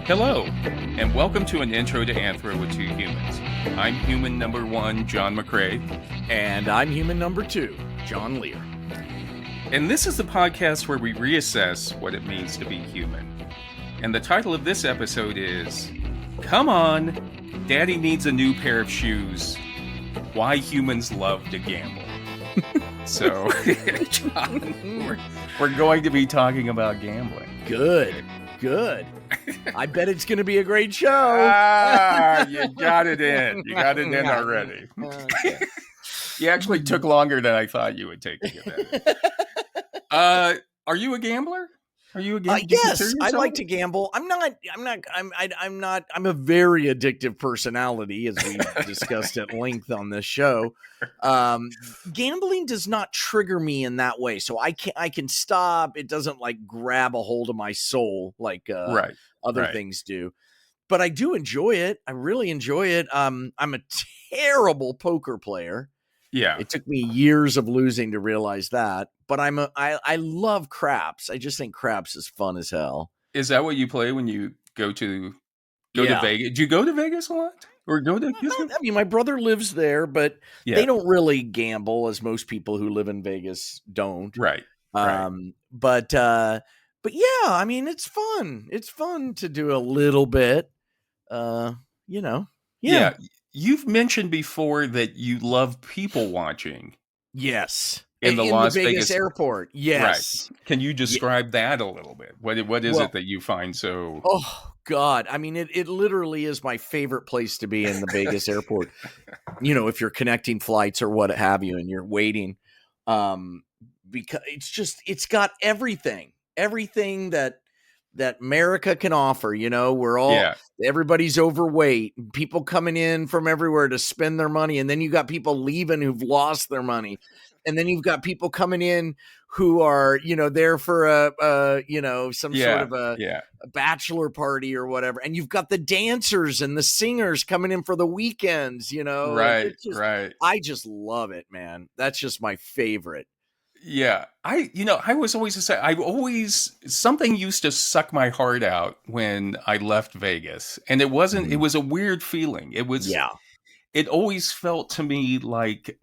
Hello, and welcome to an intro to Anthro with two humans. I'm human number one, John McCray. And I'm human number two, John Lehr. And this is the podcast where we reassess what it means to be human. And the title of this episode is, Come On, Daddy Needs a New Pair of Shoes, Why Humans Love to Gamble. So, John, we're going to be talking about gambling. Good. I bet it's going to be a great show. You got it in. You got it in already. Okay. You actually took longer than I thought you would take to get that in. Are you a gambler? Are you a gambler? Yes, I like to gamble. I'm a very addictive personality, as we discussed at length on this show. Gambling does not trigger me in that way, so I can stop. It doesn't like grab a hold of my soul like other things do. But I do enjoy it. I really enjoy it. I'm a terrible poker player. Yeah. It took me years of losing to realize that, but I love craps. I just think craps is fun as hell. Is that what you play when you go to Vegas? Do you go to Vegas a lot? Or go to I mean, my brother lives there, but they don't really gamble as most people who live in Vegas don't. Right. But yeah, I mean, it's fun. It's fun to do a little bit, Yeah. You've mentioned before that you love people watching. Yes. In the Las Vegas airport. Yes. Right. Can you describe that a little bit? What is it that you find so... Oh, God. I mean, it literally is my favorite place to be in the Vegas airport. If you're connecting flights or what have you, and you're waiting, because it's got everything that America can offer. Everybody's overweight, people coming in from everywhere to spend their money. And then you got people leaving who've lost their money. And then you've got people coming in who are, there for sort of a bachelor party or whatever. And you've got the dancers and the singers coming in for the weekends, Right. I just love it, man. That's just my favorite. Yeah. I was always something used to suck my heart out when I left Vegas. And it wasn't, it was a weird feeling. It always felt to me like,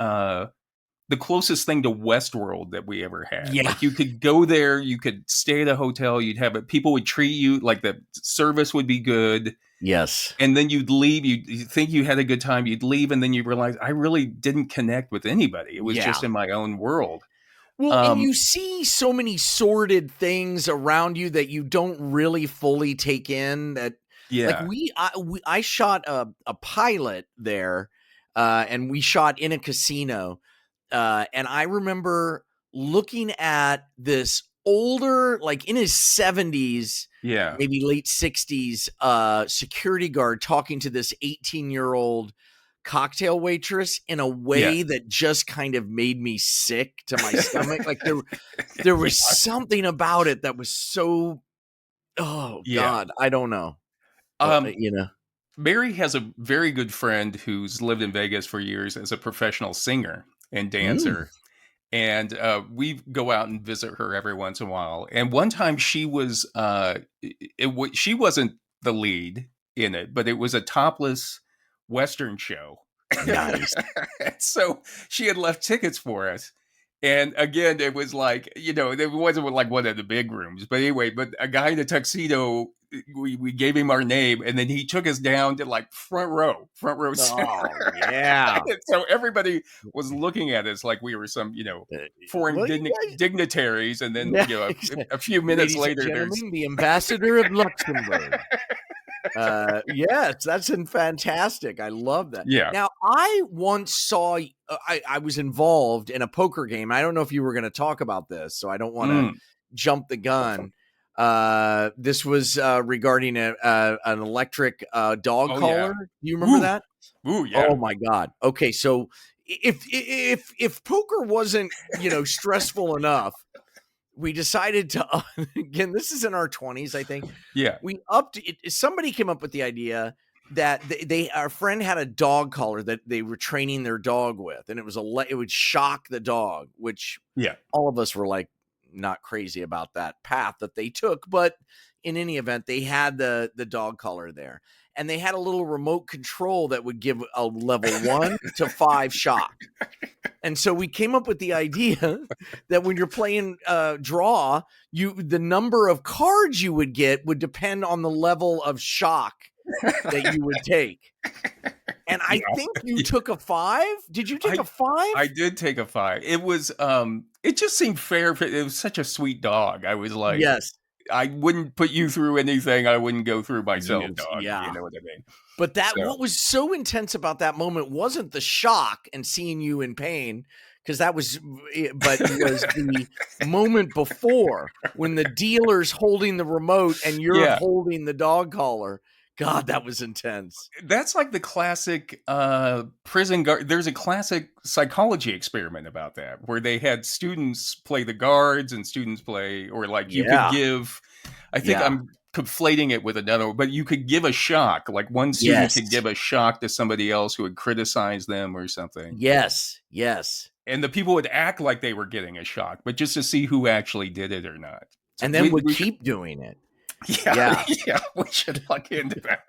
the closest thing to Westworld that we ever had. Yeah. Like you could go there, you could stay at a hotel, you'd have it. People would treat you like the service would be good. Yes. And then you'd leave, you think you had a good time, you'd leave, and then you realize I really didn't connect with anybody. It was just in my own world. Well, and you see so many sordid things around you that you don't really fully take in. I shot a pilot there, and we shot in a casino. And I remember looking at this older, like in his 70s, maybe late 60s, security guard talking to this 18-year-old cocktail waitress in a way that just kind of made me sick to my stomach. Like there was something about it that was so, God, I don't know. Mary has a very good friend who's lived in Vegas for years as a professional singer and dancer. And we go out and visit her every once in a while. And one time she was, she wasn't the lead in it, but it was a topless Western show. Nice. So she had left tickets for us. And again, it was like, it wasn't like one of the big rooms. But anyway, a guy in a tuxedo, we gave him our name, and then he took us down to like front row center. Oh, yeah. So everybody was looking at us like we were some, foreign dignitaries. And then, a few minutes later, there's the ambassador of Luxembourg. Yes, that's fantastic. I love that. Yeah. Now, I once saw, I was involved in a poker game. I don't know if you were going to talk about this, so I don't want to jump the gun. This was regarding an electric dog collar. Do you remember that? Ooh, yeah. Oh my God. Okay, so if poker wasn't stressful enough, we decided to again. This is in our 20s, I think. Yeah, we upped it. Somebody came up with the idea that our friend had a dog collar that they were training their dog with, and it would shock the dog, which all of us were like, not crazy about that path that they took. But in any event, they had the dog collar there, and they had a little remote control that would give a level 1 to 5 shock. And so we came up with the idea that when you're playing draw, the number of cards you would get would depend on the level of shock that you would take. And I think you took a 5. Did you take a 5? I did take a 5. It was it just seemed fair. It was such a sweet dog. I was like, yes, I wouldn't put you through anything I wouldn't go through myself, dog. Yeah. You know what I mean? But what was so intense about that moment wasn't the shock and seeing you in pain, because that was, but it was the moment before when the dealer's holding the remote and you're holding the dog collar. God, that was intense. That's like the classic prison guard. There's a classic psychology experiment about that, where they had students play the guards and students play, or like you could give, I think I'm conflating it with another, but you could give a shock. Like one student could give a shock to somebody else who would criticize them or something. Yes. And the people would act like they were getting a shock, but just to see who actually did it or not. So and then we keep doing it. Yeah, we should look into that.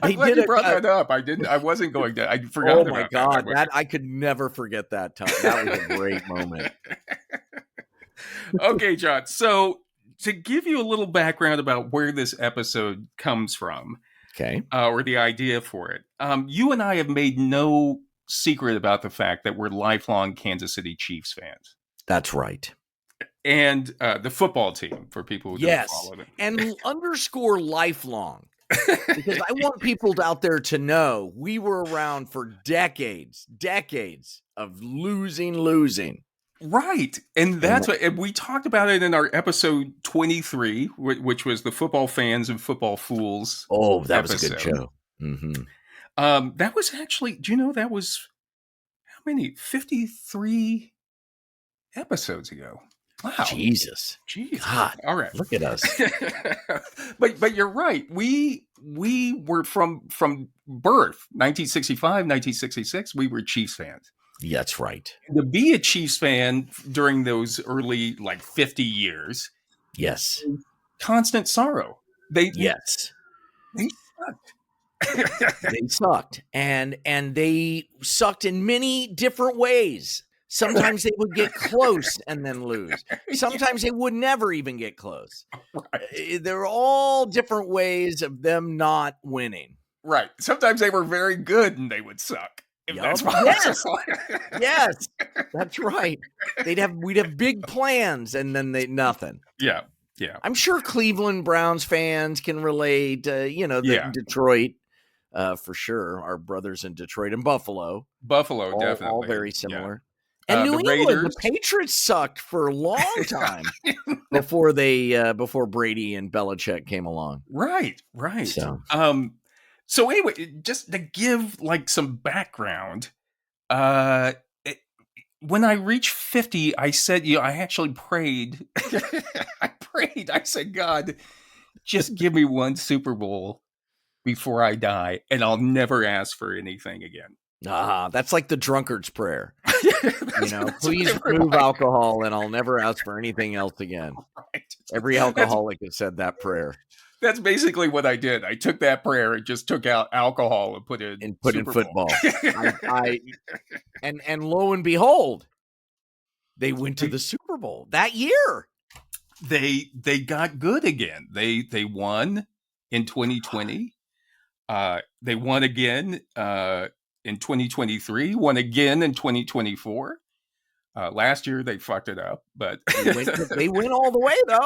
I'm glad you brought that up. I wasn't going to. I forgot. Oh my God, that I could never forget that time. That was a great moment. Okay, John. So to give you a little background about where this episode comes from, okay, or the idea for it, you and I have made no secret about the fact that we're lifelong Kansas City Chiefs fans. That's right. And the football team, for people who don't follow them. And underscore lifelong. Because I want people out there to know we were around for decades of losing. Right. And that's what we talked about it in our episode 23, which was the Football Fans and Football Fools. Oh, that was a good show. Mm-hmm. That was actually, do you know that was how many? 53 episodes ago. Wow. Jesus. God. All right. Look at us. but you're right. We were from birth, 1965, 1966, we were Chiefs fans. Yeah, that's right. To be a Chiefs fan during those early 50 years. Yes. Constant sorrow. They sucked. They sucked. And they sucked in many different ways. Sometimes they would get close and then lose. Sometimes they would never even get close. Right. There are all different ways of them not winning. Right. Sometimes they were very good and they would suck. Yes, that's right. We'd have big plans and then nothing. Yeah. I'm sure Cleveland Browns fans can relate. Detroit, for sure. Our brothers in Detroit and Buffalo. Definitely. All very similar. Yeah. And New England, the Patriots sucked for a long time before Brady and Belichick came along. Right. So anyway, just to give some background, when I reached 50, I said, I actually prayed. I said, God, just give me one Super Bowl before I die, and I'll never ask for anything again. That's like the drunkard's prayer. Please remove alcohol and I'll never ask for anything else again. Right. Every alcoholic has said that prayer. That's basically what I did. I took that prayer and just took out alcohol and put in football. And lo and behold, they went to the Super Bowl that year. They got good again. They won in 2020. They won again in 2023, won again in 2024. Last year they fucked it up, but they went all the way though.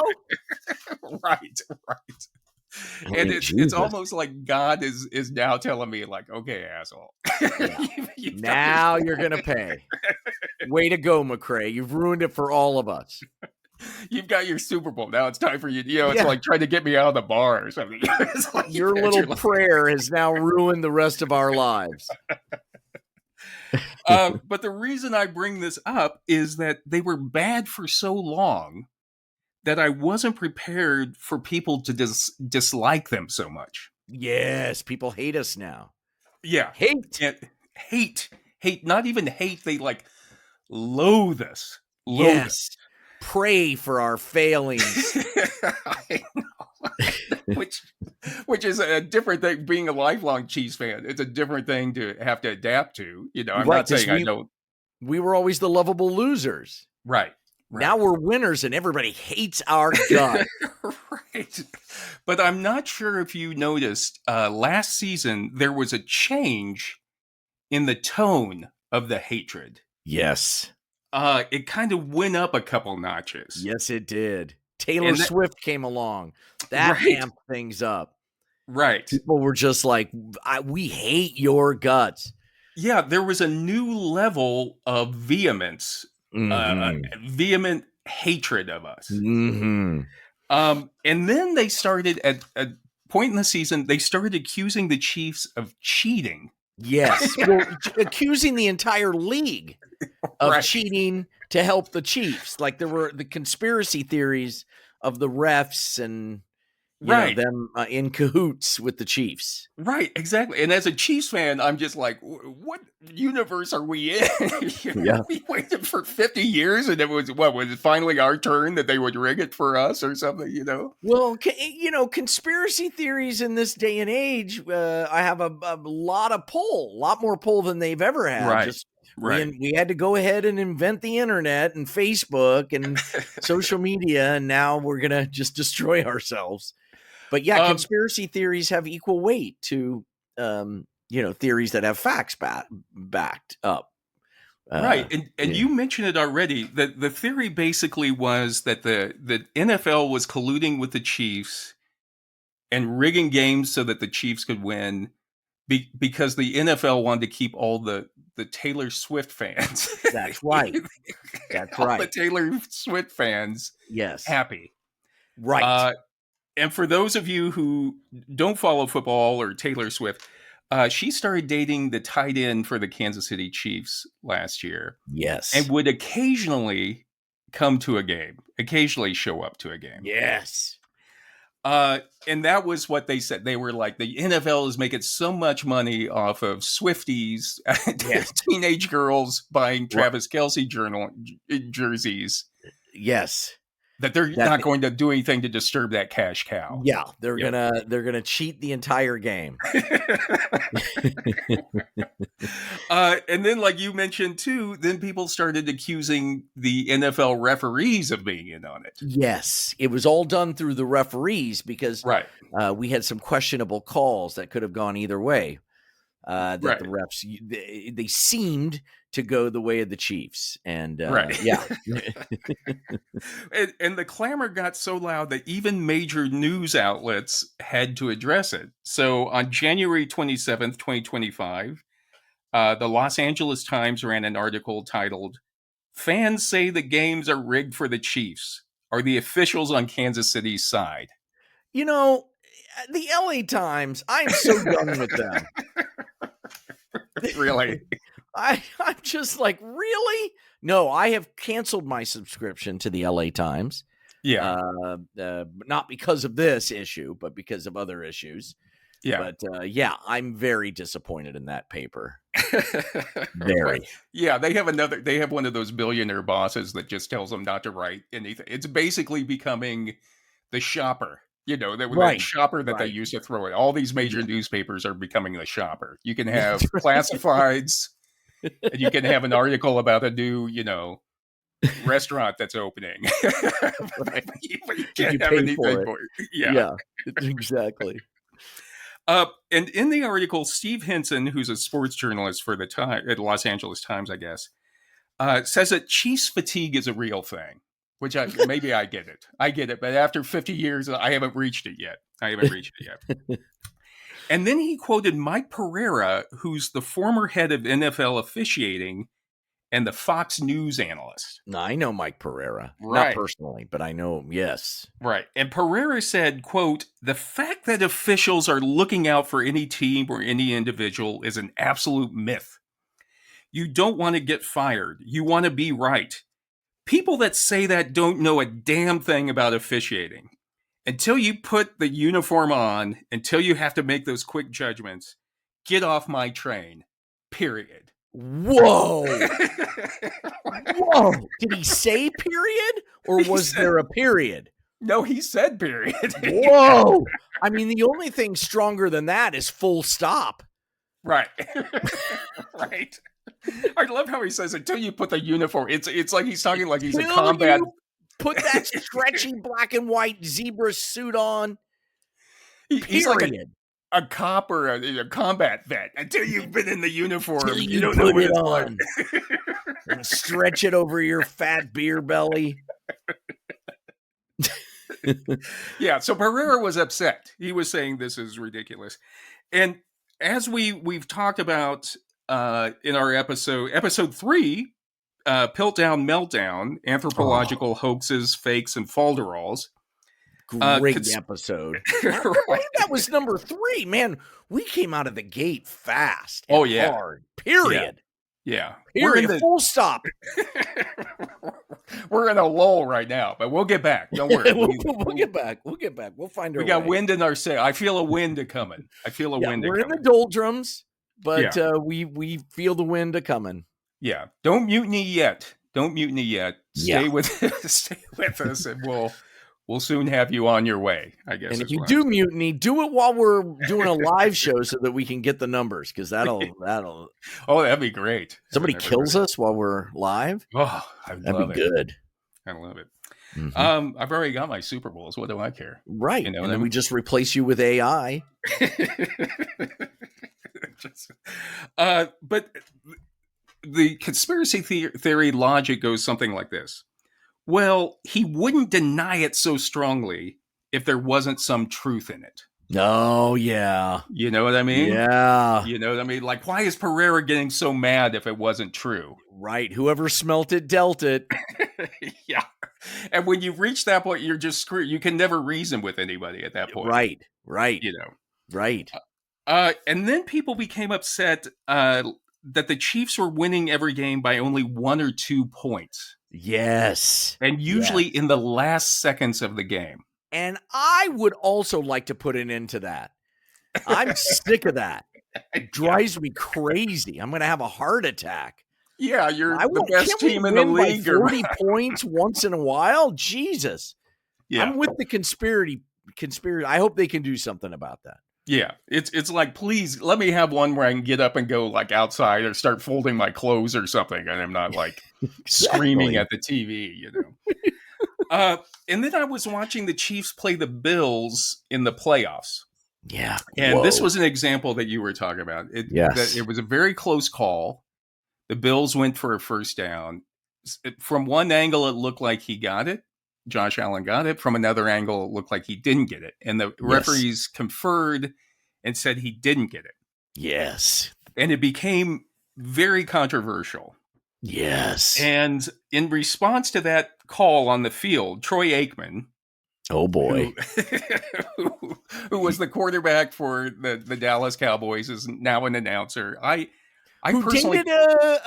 Right. And it's almost like God is now telling me okay, asshole. Now you're going to pay. Way to go, McCray. You've ruined it for all of us. You've got your Super Bowl. Now it's time for you. It's like trying to get me out of the bar or something. Your little prayer has now ruined the rest of our lives. But the reason I bring this up is that they were bad for so long that I wasn't prepared for people to dislike them so much. Yes, people hate us now. Yeah. Hate. Not even hate. They loathe us. Yes. pray for our failings. I know. Which is a different thing. Being a lifelong Chiefs fan, it's a different thing to have to adapt to. I'm not saying I don't. We were always the lovable losers. Right. Now we're winners and everybody hates our guts. Right. But I'm not sure if you noticed last season, there was a change in the tone of the hatred. Yes. It kind of went up a couple notches. Yes, it did. Taylor Swift came along. That amped things up. Right. People were just like, we hate your guts. Yeah, there was a new level of vehemence, vehement hatred of us. Mm-hmm. And then they started, at a point in the season, they started accusing the Chiefs of cheating. Yes. Well, accusing the entire league of cheating to help the Chiefs. Like there were the conspiracy theories of the refs and you know, them in cahoots with the Chiefs. Right, exactly. And as a Chiefs fan, I'm just like, what universe are we in? We waited for 50 years and it was, was it finally our turn that they would rig it for us or something, Well, conspiracy theories in this day and age, I have a lot of pull, a lot more pull than they've ever had. We had to go ahead and invent the internet and Facebook and social media, and now we're going to just destroy ourselves. But yeah, conspiracy theories have equal weight to, theories that have facts backed up. Right. And you mentioned it already. The theory basically was that the NFL was colluding with the Chiefs and rigging games so that the Chiefs could win because the NFL wanted to keep all the Taylor Swift fans. That's right. That's all right. the Taylor Swift fans happy. Right. And for those of you who don't follow football or Taylor Swift, she started dating the tight end for the Kansas City Chiefs last year. Yes. And would occasionally come to a game, occasionally show up to a game. Yes. And that was what they said. They were like, the NFL is making so much money off of Swifties, teenage girls buying Travis Kelce jerseys. Yes. That they're not going to do anything to disturb that cash cow. Yeah, they're gonna cheat the entire game. And then, like you mentioned too, then people started accusing the NFL referees of being in on it. Yes, it was all done through the referees because we had some questionable calls that could have gone either way. The refs they seemed to go the way of the Chiefs, and and the clamor got so loud that even major news outlets had to address it. So on January 27th, 2025, the Los Angeles Times ran an article titled, "Fans say the games are rigged for the Chiefs. Are the officials on Kansas City's side?" The LA Times, I'm so done with them. Really? I'm just like, really? No, I have canceled my subscription to the LA Times. Yeah. Not because of this issue, but because of other issues. Yeah. But I'm very disappointed in that paper. Very. Yeah, they have one of those billionaire bosses that just tells them not to write anything. It's basically becoming the shopper. The shopper that they used to throw it. All these major newspapers are becoming the shopper. You can have classifieds, and you can have an article about a new, restaurant that's opening. But you can't have anything for it. Yeah, exactly. And in the article, Steve Henson, who's a sports journalist for at Los Angeles Times, I guess, says that Chiefs fatigue is a real thing. Which maybe I get it. But after 50 years, I haven't reached it yet. And then he quoted Mike Pereira, who's the former head of NFL officiating and the Fox News analyst. No, I know Mike Pereira. Not personally, but I know him, yes. Right. And Pereira said, quote, "The fact that officials are looking out for any team or any individual is an absolute myth. You don't want to get fired. You want to be right. People that say that don't know a damn thing about officiating. Until you put the uniform on, until you have to make those quick judgments, get off my train. Period." Whoa. Whoa. Did he say period? Or was there a period? No, he said period. Whoa. I mean, the only thing stronger than that is full stop. Right. Right. I love how he says, until you put the uniform. It's like he's talking like he's a combat. Put that stretchy black and white zebra suit on. He's like a cop or a combat vet. Until you've been in the uniform, you don't know what it's on. And stretch it over your fat beer belly. Yeah, so Pereira was upset. He was saying this is ridiculous. And as we've talked about in our episode 3, Piltdown Meltdown, Anthropological Hoaxes, Fakes, and Falderols. Great episode. Right. That was number 3. Man, we came out of the gate fast. Hard. Period. Yeah. Period. Full stop. We're in a lull right now, but we'll get back. Don't worry. We'll get back. We'll get back. We'll find our way. We got wind in our sail. I feel a wind coming. We're in the doldrums, but we feel the wind coming. Yeah. Don't mutiny yet. Stay with us, and we'll soon have you on your way, I guess. And if you do mutiny, do it while we're doing a live show so that we can get the numbers, because that'll. Oh, that'd be great. Somebody kills us while we're live. Oh, that'd be good. I love it. Mm-hmm. I've already got my Super Bowls. What do I care? Right. And then we just replace you with AI. But the conspiracy theory logic goes something like this. Well, he wouldn't deny it so strongly if there wasn't some truth in it. Oh, yeah. You know what I mean? Yeah. You know what I mean? Like, why is Pereira getting so mad if it wasn't true? Right. Whoever smelt it, dealt it. Yeah. And when you reach that point, you're just screwed. You can never reason with anybody at that point. Right. You know? Right. And then people became upset that the Chiefs were winning every game by only 1 or 2 points. Yes. And usually in the last seconds of the game. And I would also like to put an end to that. I'm sick of that. It drives me crazy. I'm going to have a heart attack. Yeah, you're the best team in the league. 40 points once in a while? Jesus. Yeah. I'm with the conspiracy. I hope they can do something about that. Yeah, it's like, please let me have one where I can get up and go like outside or start folding my clothes or something, and I'm not like screaming at the TV, you know. And then I was watching the Chiefs play the Bills in the playoffs. Yeah, and this was an example that you were talking about. It was a very close call. The Bills went for a first down. From one angle, it looked like he got it. Josh Allen got it. From another angle, it looked like he didn't get it. And the referees conferred and said he didn't get it. Yes. And it became very controversial. Yes. And in response to that call on the field, Troy Aikman. Oh, boy. Who was the quarterback for the Dallas Cowboys, is now an announcer. I personally dated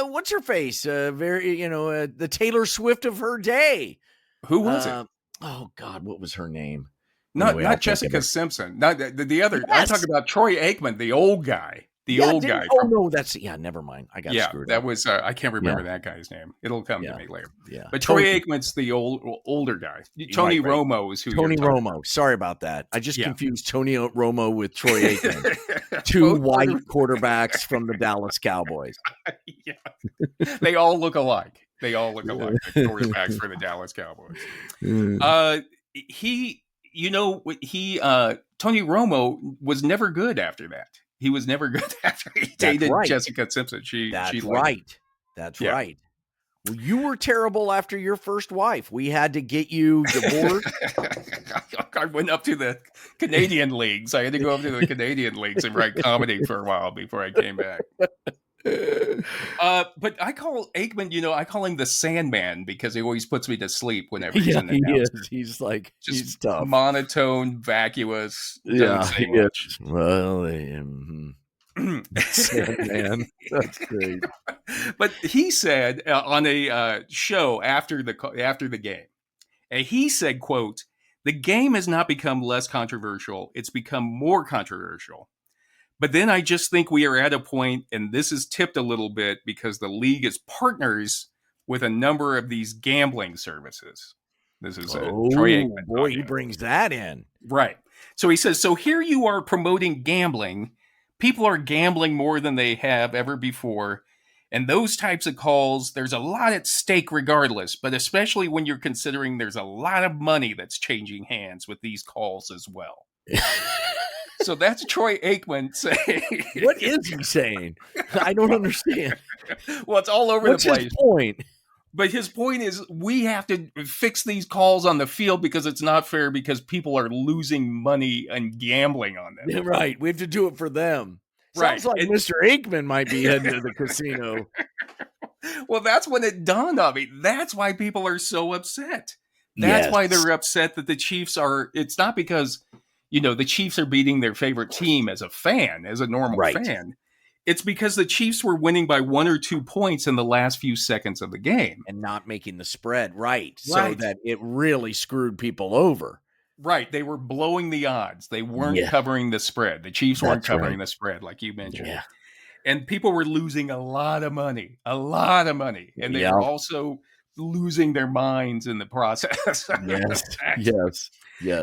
what's her face? The Taylor Swift of her day. Who was it? Oh God, what was her name? Not Jessica Simpson. Not the other. Yes. I'm talking about Troy Aikman, the old guy. Old guy. Oh no, never mind. I got screwed up. That was I can't remember that guy's name. It'll come to me later. Yeah. But Troy Aikman's the older guy. Tony Romo is who. Tony Romo. Sorry about that. I just confused Tony Romo with Troy Aikman. Two white quarterbacks from the Dallas Cowboys. Yeah. They all look alike. The quarterbacks for the Dallas Cowboys. Tony Romo was never good after that. He was never good after he dated Jessica Simpson. That's right. Well, you were terrible after your first wife. We had to get you divorced. I went up to the Canadian leagues. I had to go up to the Canadian leagues and write comedy for a while before I came back. But I call Aikman, I call him the Sandman because he always puts me to sleep whenever he's in the house. He's like, he's tough. Monotone, vacuous. Doesn't say much. Well, Sandman. That's great. But he said on a show after the game, and he said, quote, "The game has not become less controversial. It's become more controversial. But then I just think we are at a point, and this is tipped a little bit because the league is partners with a number of these gambling services. This is Troy Oh, Aikman boy, he talking. brings that in. Right. So he says, so here you are promoting gambling. People are gambling more than they have ever before. And those types of calls, there's a lot at stake regardless, but especially when you're considering there's a lot of money that's changing hands with these calls as well. So that's Troy Aikman saying. What is he saying? I don't understand. Well, it's all over the place. What's his point? But his point is we have to fix these calls on the field because it's not fair because people are losing money and gambling on them. Right. We have to do it for them. Right. Sounds like Mr. Aikman might be heading to the casino. Well, that's when it dawned on me. That's why people are so upset. That's why they're upset that the Chiefs are. It's not because, the Chiefs are beating their favorite team as a fan, as a normal fan. It's because the Chiefs were winning by 1 or 2 points in the last few seconds of the game. And not making the spread, right. So that it really screwed people over. Right. They were blowing the odds. They weren't covering the spread. The Chiefs weren't covering the spread, like you mentioned. Yeah. And people were losing a lot of money. And they were also losing their minds in the process. Yes.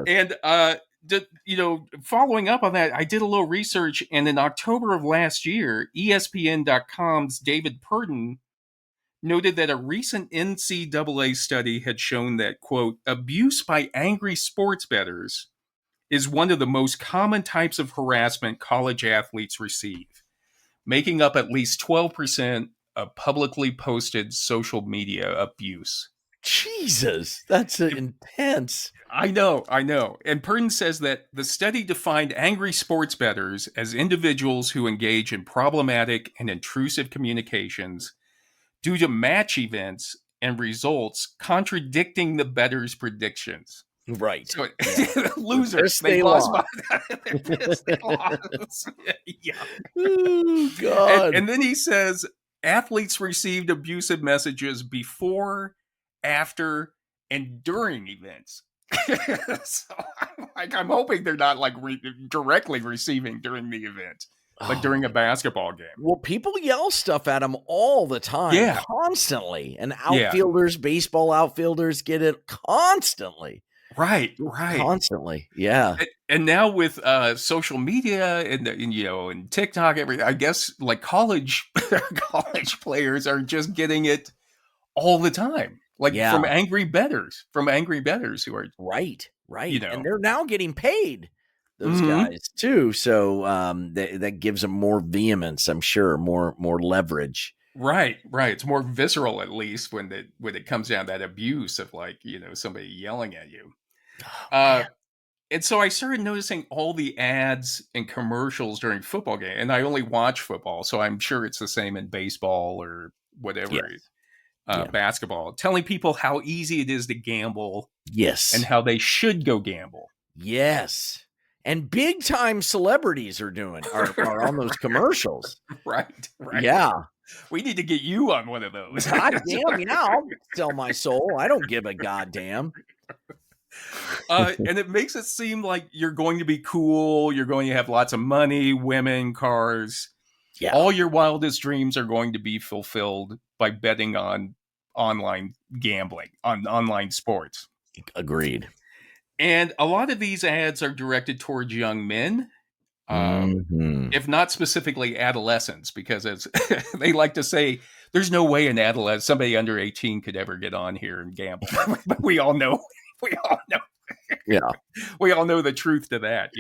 And, following up on that, I did a little research, and in October of last year, ESPN.com's David Purdon noted that a recent NCAA study had shown that, quote, abuse by angry sports bettors is one of the most common types of harassment college athletes receive, making up at least 12% of publicly posted social media abuse. Jesus, that's intense. I know. And Purdon says that the study defined angry sports bettors as individuals who engage in problematic and intrusive communications due to match events and results contradicting the bettors' predictions. Right. So, losers. They lost. They lost. Yeah. Oh, God. And then he says athletes received abusive messages before, after, and during events. So I'm hoping they're not directly receiving during the event, but during a basketball game. Well, people yell stuff at them all the time, constantly. And outfielders, baseball outfielders get it constantly. Right. Constantly. Yeah. And now with social media and TikTok, everything, I guess college players are just getting it all the time. From angry bettors who are right. And they're now getting paid, those guys too. So that gives them more vehemence, I'm sure, more leverage. Right. It's more visceral, at least when it comes down to that abuse of somebody yelling at you. And so I started noticing all the ads and commercials during football game, and I only watch football, so I'm sure it's the same in baseball or whatever. Basketball, telling people how easy it is to gamble. Yes. And how they should go gamble. Yes. And big time celebrities are on those commercials. Right. Yeah. We need to get you on one of those. God damn, I'll sell my soul. I don't give a goddamn. And it makes it seem like you're going to be cool. You're going to have lots of money, women, cars. Yeah. All your wildest dreams are going to be fulfilled by betting on online gambling, on online sports. Agreed. And a lot of these ads are directed towards young men, if not specifically adolescents, because as they like to say, there's no way an adolescent, somebody under 18 could ever get on here and gamble. But we all know. Yeah. We all know the truth to that,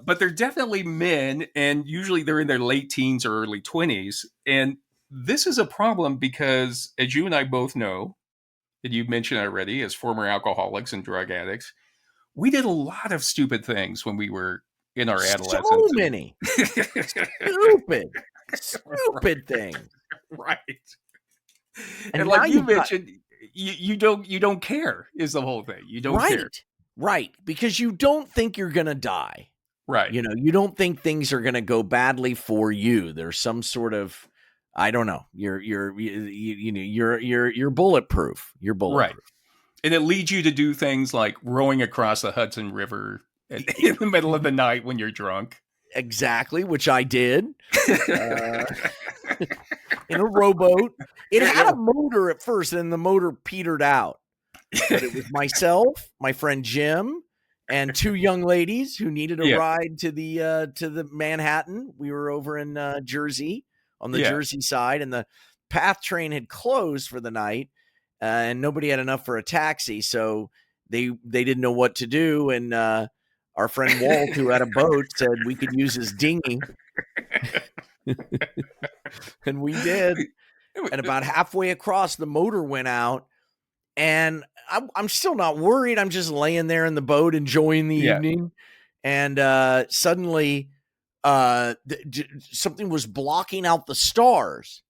but they're definitely men, and usually they're in their late teens or early 20s. And this is a problem because, as you and I both know, that you've mentioned already, as former alcoholics and drug addicts, we did a lot of stupid things when we were in our adolescence. So many stupid things. Right. And like you mentioned, you don't care is the whole thing. You don't care. Right. Because you don't think you're going to die. Right. You don't think things are going to go badly for you. There's some sort of, I don't know. You're bulletproof. You're bulletproof. Right. And it leads you to do things like rowing across the Hudson River in the middle of the night when you're drunk. Exactly, which I did. In a rowboat. It had a motor at first, and the motor petered out. But it was myself, my friend Jim, and 2 young ladies who needed a ride to the Manhattan. We were over in Jersey, on the Jersey side, and the PATH train had closed for the night, and nobody had enough for a taxi, so they didn't know what to do. And our friend Walt, who had a boat, said we could use his dinghy. And we did. And about halfway across, the motor went out. And I'm still not worried. I'm just laying there in the boat enjoying the evening. And suddenly something was blocking out the stars.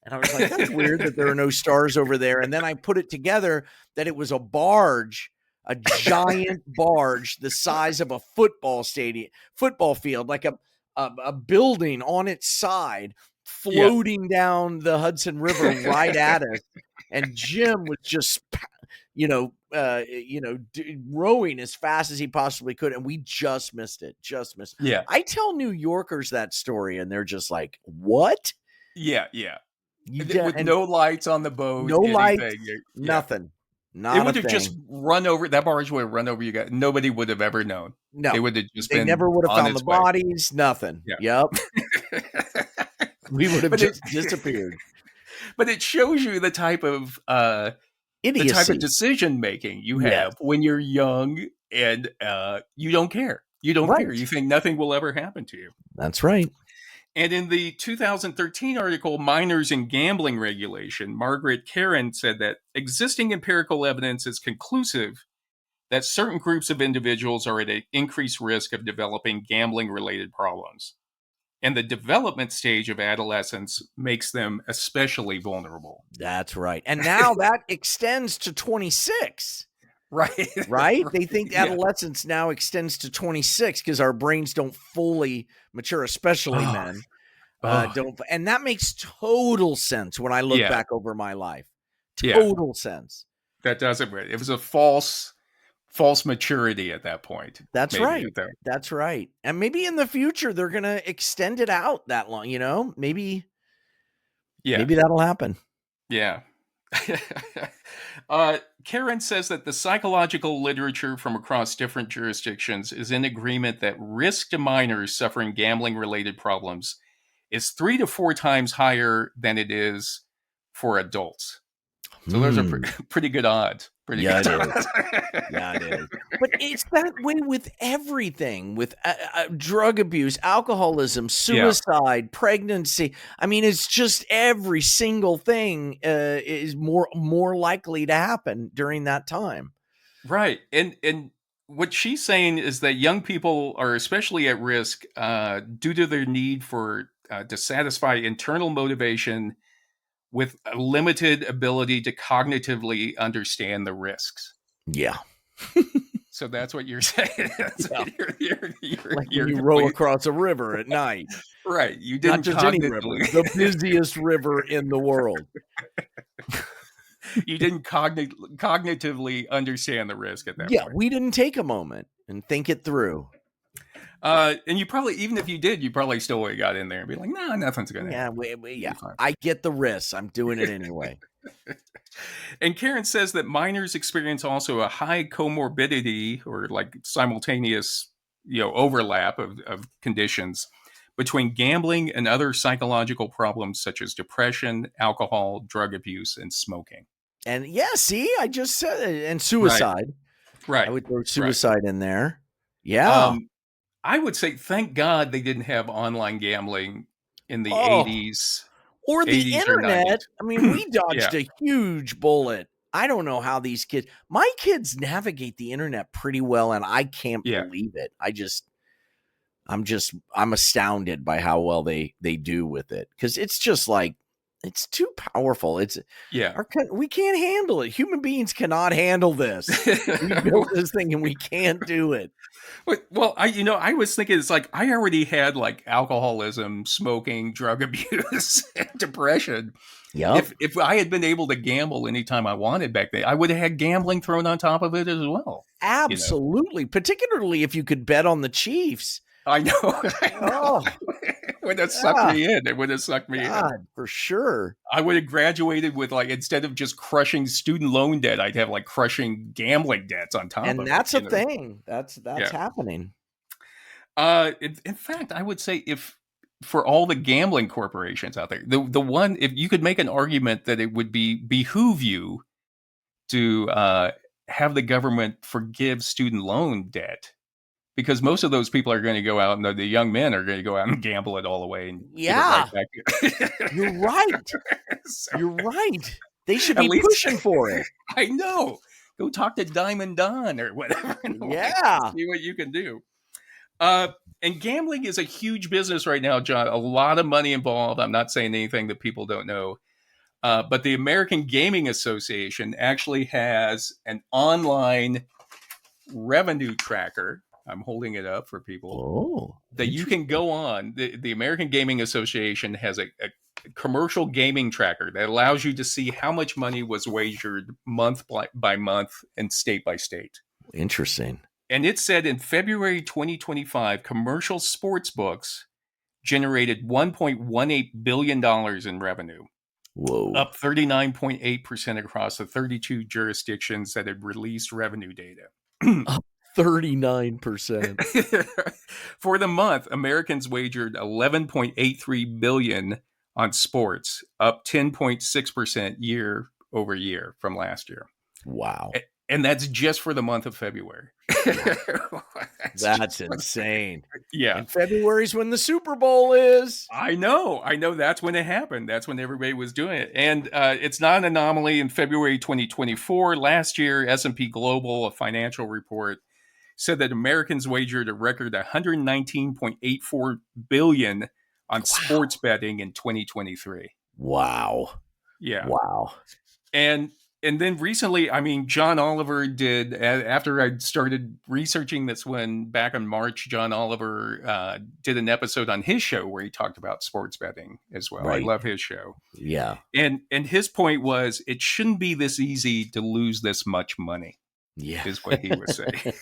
And I was like, that's weird that there are no stars over there. And then I put it together that it was a barge, a giant barge the size of a football field, like a building on its side, floating down the Hudson River right at us. And Jim was just, rowing as fast as he possibly could. And we just missed it. Yeah. I tell New Yorkers that story and they're just like, what? Yeah. Yeah. With no lights on the boat. No lights, nothing. Not it would have just run over. That barge would have run over you guys. Nobody would have ever known. No. They would have just They never would have found the bodies. Nothing. Yeah. Yep. We would have just disappeared. But it shows you the type of idiocy, the type of decision making you have when you're young and you don't care. You don't care. You think nothing will ever happen to you. That's right. And in the 2013 article, Minors and Gambling Regulation, Margaret Karen said that existing empirical evidence is conclusive that certain groups of individuals are at an increased risk of developing gambling-related problems. And the development stage of adolescence makes them especially vulnerable. That's right. And now that extends to 26. Right. Right? They think adolescence now extends to 26 because our brains don't fully mature, especially men. Don't. And that makes total sense when I look back over my life. Total sense. That doesn't. It was a false maturity at that point. That's right. That's right. And maybe in the future they're going to extend it out that long, maybe that'll happen. Yeah. Karen says that the psychological literature from across different jurisdictions is in agreement that risk to minors suffering gambling-related problems is 3 to 4 times higher than it is for adults. So those are pretty good odds. It is. Yeah, it is. But it's that way with everything, with drug abuse, alcoholism, suicide, pregnancy. I mean, it's just every single thing is more likely to happen during that time. Right. And what she's saying is that young people are especially at risk due to their need to satisfy internal motivation with a limited ability to cognitively understand the risks. Yeah. So that's what you're saying. You row across a river at night. Right. You didn't Not just any river, the busiest river in the world. You didn't cognitively understand the risk at that point. Yeah, we didn't take a moment and think it through. And you probably, even if you did, you probably still would have got in there and be like, "No, nothing's going to happen." Yeah. I get the risks. I'm doing it anyway. And Karen says that minors experience also a high comorbidity or like simultaneous, overlap of conditions between gambling and other psychological problems such as depression, alcohol, drug abuse, and smoking. And I just said it. And suicide. Right. I would throw suicide in there. Yeah. I would say, thank God they didn't have online gambling in the 80s. Or the internet. I mean, we dodged a huge bullet. I don't know how my kids navigate the internet pretty well, and I can't believe it. I'm astounded by how well they do with it. Because it's just like, it's too powerful. We can't handle it. Human beings cannot handle this. We built this thing and we can't do it. Well, I was thinking it's like I already had like alcoholism, smoking, drug abuse, and depression. Yeah. If I had been able to gamble anytime I wanted back then, I would have had gambling thrown on top of it as well. Absolutely. Particularly if you could bet on the Chiefs. I know. I know. Oh, It would have sucked me in. It would have sucked me in. for sure. I would have graduated with, like, instead of just crushing student loan debt, I'd have like crushing gambling debts on top of And it. that's a thing. That's happening. In fact, I would say if for all the gambling corporations out there, the one, if you could make an argument that it would behoove you to have the government forgive student loan debt, because most of those people are going to go out, and the young men are going to go out and gamble it all away and give it right back. You're right. So, You're right. They should be pushing for it. I know. Go talk to Diamond Don or whatever. See what you can do. And gambling is a huge business right now, John. A lot of money involved. I'm not saying anything that people don't know. But the American Gaming Association actually has an online revenue tracker. I'm holding it up for people that you can go on. The American Gaming Association has a commercial gaming tracker that allows you to see how much money was wagered month by month and state by state. Interesting. And it said in February 2025, commercial sports books generated $1.18 billion in revenue. Whoa. Up 39.8% across the 32 jurisdictions that had released revenue data. Up 39%. For the month, Americans wagered $11.83 billion on sports, up 10.6% year over year from last year. Wow. And that's just for the month of February. That's insane. Yeah. And February's when the Super Bowl is. I know. That's when it happened. That's when everybody was doing it. And it's not an anomaly. In February 2024, last year, S&P Global, a financial report, said that Americans wagered a record $119.84 billion on sports betting in 2023. Wow. Yeah. Wow. And then recently, I mean, John Oliver did, after I started researching this one back in March, John Oliver did an episode on his show where he talked about sports betting as well. Right. I love his show. Yeah. And his point was, it shouldn't be this easy to lose this much money. Yeah. Is what he was saying.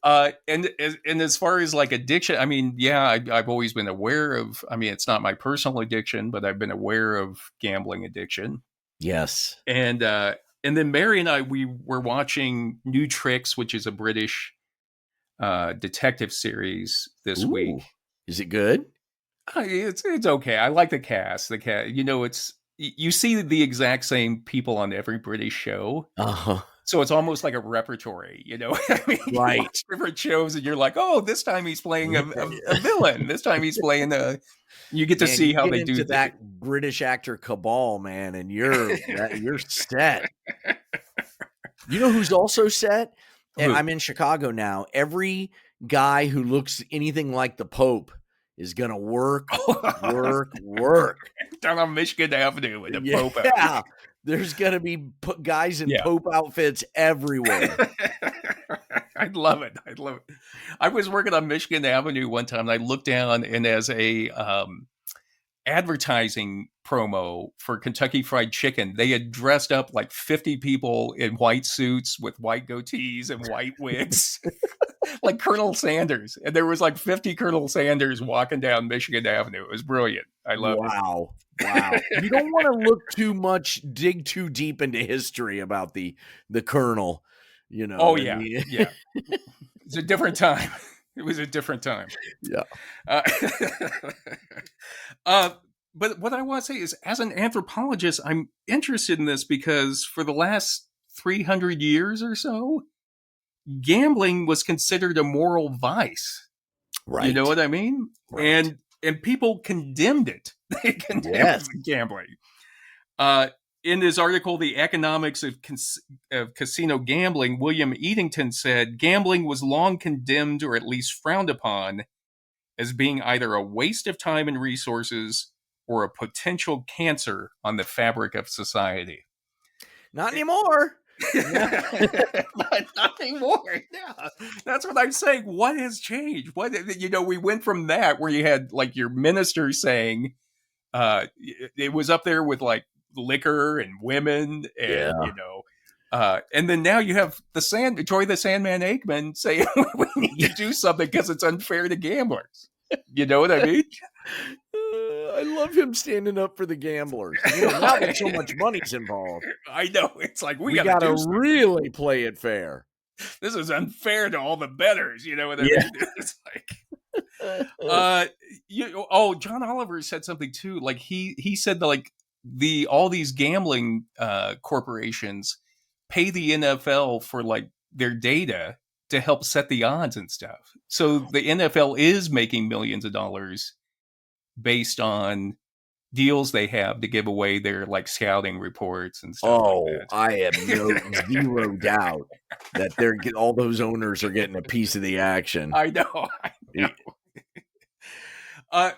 And as far as like addiction, I mean, yeah, I've always been aware of, I mean, it's not my personal addiction, but I've been aware of gambling addiction. Yes. And then Mary and I, we were watching New Tricks, which is a British detective series this week. Is it good? It's okay. I like the cast. You know, you see the exact same people on every British show. Uh-huh. So it's almost like a repertory, you know? I mean, right. You watch different shows and you're like, oh, this time he's playing a villain. This time he's playing you get to see how they do that British actor cabal, man, and you're set. You know who's also set? And I'm in Chicago now. Every guy who looks anything like the Pope is gonna work down on Michigan Avenue with the Pope. Yeah, there's gonna be guys in Pope outfits everywhere. I'd love it. I was working on Michigan Avenue one time, and I looked down, and as a advertising promo for Kentucky Fried Chicken, they had dressed up like 50 people in white suits with white goatees and white wigs, like Colonel Sanders. And there was like 50 Colonel Sanders walking down Michigan Avenue. It was brilliant. I love it. Wow. You don't want to dig too deep into history about the Colonel, you know. Oh, yeah. Yeah. It's a different time. It was a different time. Yeah. But what I want to say is, as an anthropologist, I'm interested in this because for the last 300 years or so, gambling was considered a moral vice. Right. You know what I mean? Right. And people condemned it. They condemned gambling. In his article, The Economics of Casino Gambling, William Eddington said, gambling was long condemned or at least frowned upon as being either a waste of time and resources or a potential cancer on the fabric of society. Not anymore. Not anymore. Yeah. That's what I'm saying. What has changed? We went from that where you had like your minister saying it was up there with like liquor and women and And then now you have Joy the Sandman Aikman saying we need to do something because it's unfair to gamblers. You know what I mean? I love him standing up for the gamblers. Now that so much money's involved. I know. It's like we got to really play it fair. This is unfair to all the bettors. You know what I mean? It's like, John Oliver said something too. Like he said that like all these gambling corporations pay the NFL for like their data to help set the odds and stuff. So the NFL is making millions of dollars based on deals they have to give away their like scouting reports and stuff like that. I have zero doubt that all those owners are getting a piece of the action. I know.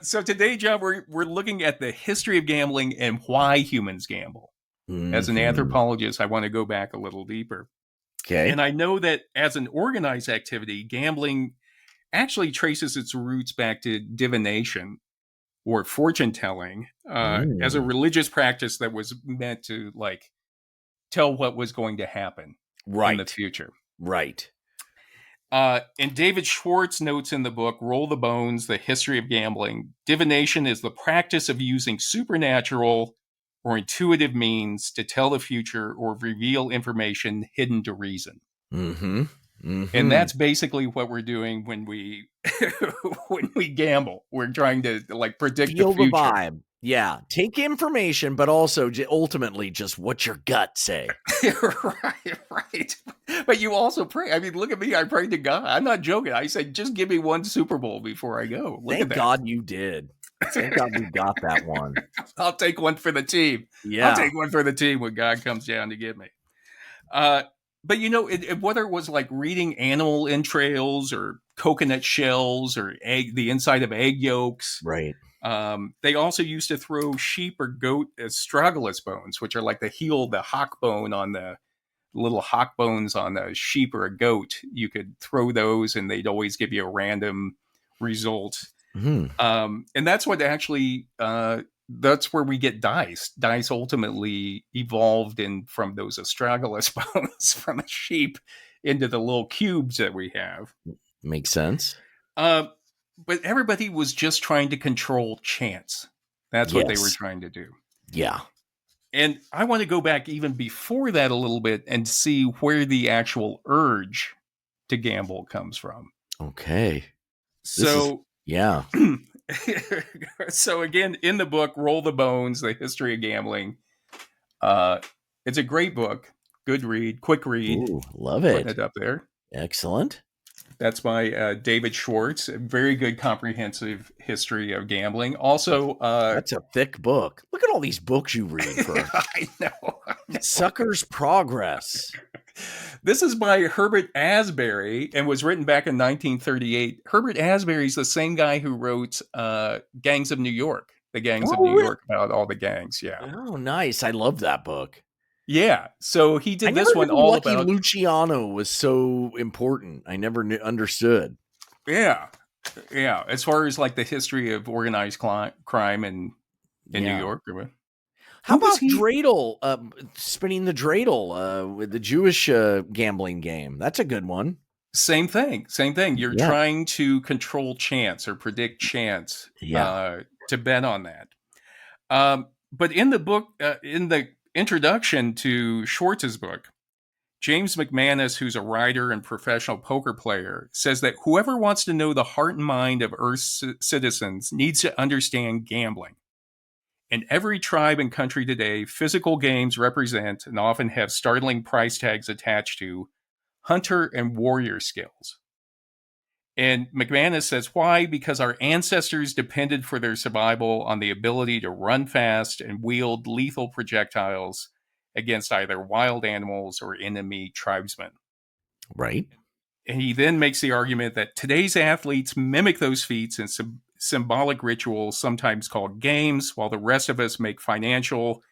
So today, John, we're looking at the history of gambling and why humans gamble. Mm-hmm. As an anthropologist, I want to go back a little deeper. Okay. And I know that as an organized activity, gambling actually traces its roots back to divination or fortune telling as a religious practice that was meant to like tell what was going to happen in the future. Right. And David Schwartz notes in the book, Roll the Bones, The History of Gambling, divination is the practice of using supernatural or intuitive means to tell the future or reveal information hidden to reason. Mm-hmm. Mm-hmm. And that's basically what we're doing when we when we gamble. We're trying to like predict the future. Vibe. Yeah. Take information, but also ultimately just what your gut say. Right. But you also pray. I mean, look at me. I prayed to God. I'm not joking. I said, just give me one Super Bowl before I go. Thank God you did. Thank God we got that one. I'll take one for the team. Yeah. I'll take one for the team when God comes down to get me. But whether it was like reading animal entrails or coconut shells or the inside of egg yolks. Right. They also used to throw sheep or goat astragalus bones, which are like the hock bone on the little hock bones on a sheep or a goat. You could throw those and they'd always give you a random result. Mm-hmm. And that's what actually, that's where we get dice. Dice ultimately evolved from those astragalus bones from a sheep into the little cubes that we have. Makes sense. But everybody was just trying to control chance. That's what they were trying to do. Yeah. And I want to go back even before that a little bit and see where the actual urge to gamble comes from. Okay. So, yeah. So again, in the book, Roll the Bones, The History of Gambling. It's a great book. Good read, quick read. Ooh, love it. Putting it up there. Excellent. That's by David Schwartz. A very good comprehensive history of gambling. Also, that's a thick book. Look at all these books you read for. I know. Sucker's Progress. This is by Herbert Asbury and was written back in 1938. Herbert Asbury is the same guy who wrote Gangs of New York. The Gangs of New York, about all the gangs. Yeah. Oh, nice. I love that book. Yeah, so he did this one all Lucky about Luciano was so important. I never understood. Yeah. As far as like the history of organized crime in New York. How about dreidel? Spinning the dreidel with the Jewish gambling game. That's a good one. Same thing. You're trying to control chance or predict chance. To bet on that. But in the book, in the introduction to Schwartz's book, James McManus, who's a writer and professional poker player, says that whoever wants to know the heart and mind of Earth's citizens needs to understand gambling. In every tribe and country today, physical games represent and often have startling price tags attached to hunter and warrior skills. And McManus says, why? Because our ancestors depended for their survival on the ability to run fast and wield lethal projectiles against either wild animals or enemy tribesmen. Right. And he then makes the argument that today's athletes mimic those feats in symbolic rituals, sometimes called games, while the rest of us make financial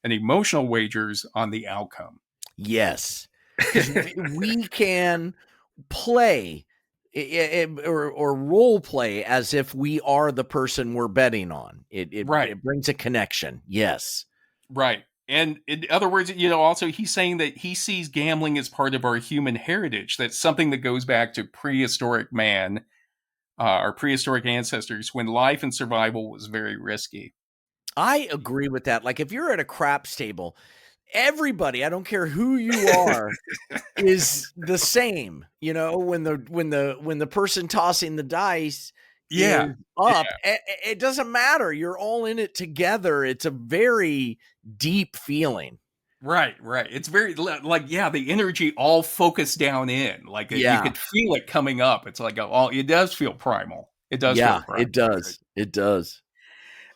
and emotional wagers on the outcome. Yes. We can play or role play as if we are the person we're betting on. It brings a connection. Yes. Right. And in other words, also he's saying that he sees gambling as part of our human heritage. That's something that goes back to prehistoric man, our prehistoric ancestors, when life and survival was very risky. I agree with that. Like, if you're at a craps table, everybody, I don't care who you are, is the same. When the person tossing the dice is up, it doesn't matter. You're all in it together. It's a very deep feeling. Right. It's very like, the energy all focused down in, like you could feel it coming up. It's like, it does feel primal. It does feel primal. It does. It does.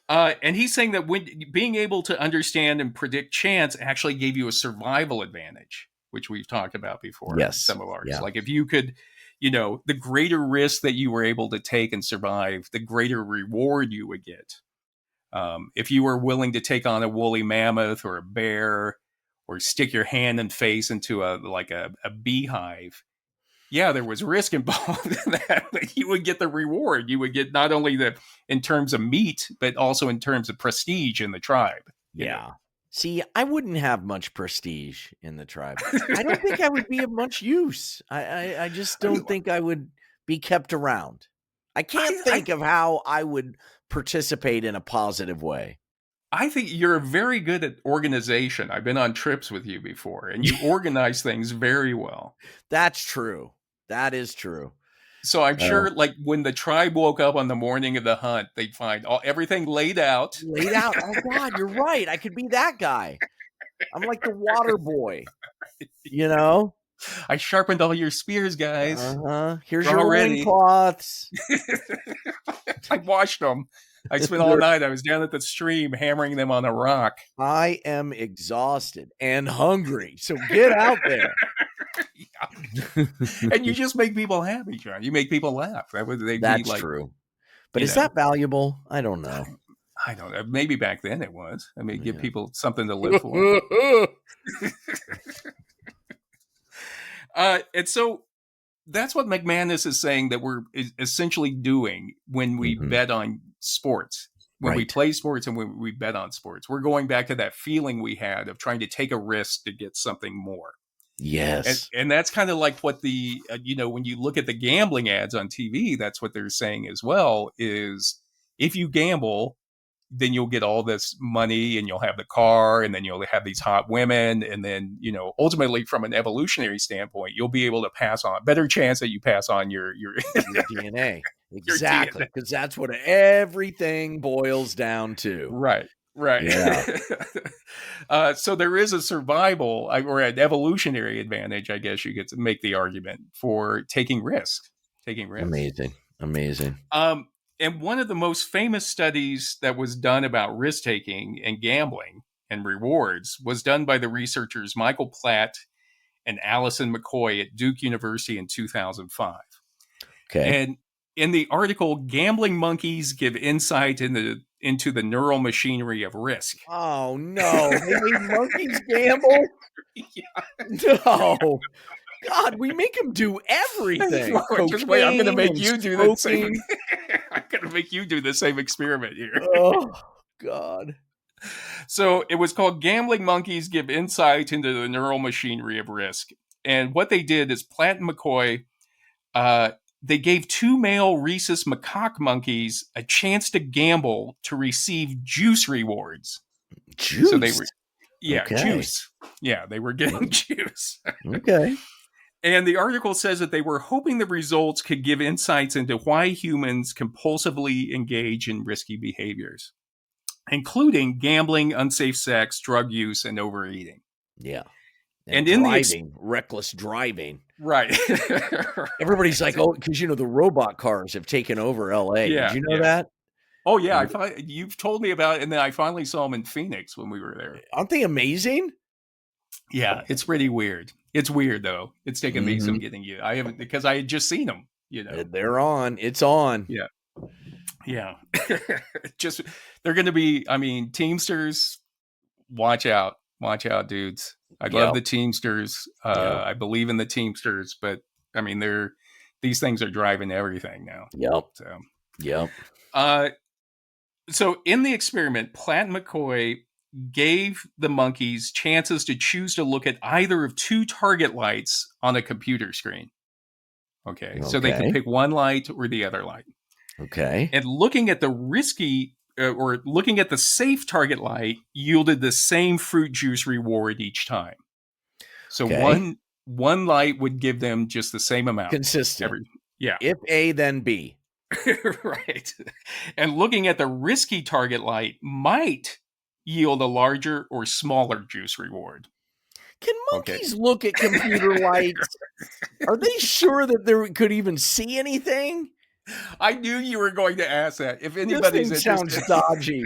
And he's saying that when being able to understand and predict chance actually gave you a survival advantage, which we've talked about before. Yes. Some of ours. Yeah. Like if you could, the greater risk that you were able to take and survive, the greater reward you would get. If you were willing to take on a woolly mammoth or a bear, or stick your hand and face into a beehive, there was risk involved in that, but you would get the reward. You would get not only in terms of meat, but also in terms of prestige in the tribe. Yeah. See, I wouldn't have much prestige in the tribe. I don't think I would be of much use. I just don't think I would be kept around. I can't think of how I would participate in a positive way. I think you're very good at organization. I've been on trips with you before, and you organize things very well. That's true. That is true. So I'm sure, like, when the tribe woke up on the morning of the hunt, they'd find everything laid out. Oh, God, you're right. I could be that guy. I'm like the water boy, I sharpened all your spears, guys. Here's your loincloths. I washed them. I spent all night. I was down at the stream hammering them on a rock. I am exhausted and hungry, so get out there. And you just make people happy, John. You make people laugh. That's true. But is that valuable? I don't know. I don't know. Maybe back then it was. I mean, give people something to live for. And so that's what McManus is saying that we're essentially doing when we bet on sports, when we play sports and when we bet on sports. We're going back to that feeling we had of trying to take a risk to get something more. Yes. And that's kind of like what the, when you look at the gambling ads on TV, that's what they're saying as well, is if you gamble, then you'll get all this money and you'll have the car and then you'll have these hot women. And then, ultimately from an evolutionary standpoint, you'll be able to pass on, better chance that you pass on your DNA. Exactly. Because that's what everything boils down to. Right. Yeah. So there is a survival or an evolutionary advantage, I guess you get to make the argument, for taking risk. Amazing. And one of the most famous studies that was done about risk-taking and gambling and rewards was done by the researchers Michael Platt and Allison McCoy at Duke University in 2005. Okay. And in the article, Gambling Monkeys Give Insight into the Neural Machinery of Risk. Oh, no. They made monkeys gamble? No. God, we make them do everything. Just wait, I'm going to make you do the same. I'm going to make you do the same experiment here. Oh, God. So it was called Gambling Monkeys Give Insight into the Neural Machinery of Risk. And what they did is Platt and McCoy, they gave 2 male rhesus macaque monkeys a chance to gamble to receive juice rewards. Juice? So they were, juice. Yeah, they were getting juice. Okay. And the article says that they were hoping the results could give insights into why humans compulsively engage in risky behaviors, including gambling, unsafe sex, drug use, and overeating. Yeah. And in driving, reckless driving. Right. Everybody's like, because, the robot cars have taken over LA. Yeah, Did you know that? Oh, yeah. You've told me about it. And then I finally saw them in Phoenix when we were there. Aren't they amazing? Yeah, it's pretty weird. It's weird, though. It's taken me some getting you. I haven't, because I had just seen them, They're on. It's on. Yeah. Yeah. They're going to be, Teamsters, watch out. Watch out, dudes. I love the Teamsters. I believe in the Teamsters, but these things are driving everything now. Yep. So gave the monkeys chances to choose to look at either of two target lights on a computer screen. Okay. So they could pick one light or the other light. Okay. And looking at the looking at the safe target light yielded the same fruit juice reward each time. So one light would give them just the same amount. Consistent. Yeah. If A, then B. Right. And looking at the risky target light might yield a larger or smaller juice reward. Can monkeys look at computer lights? Are they sure that they could even see anything? I knew you were going to ask that. If anybody's this thing sounds dodgy.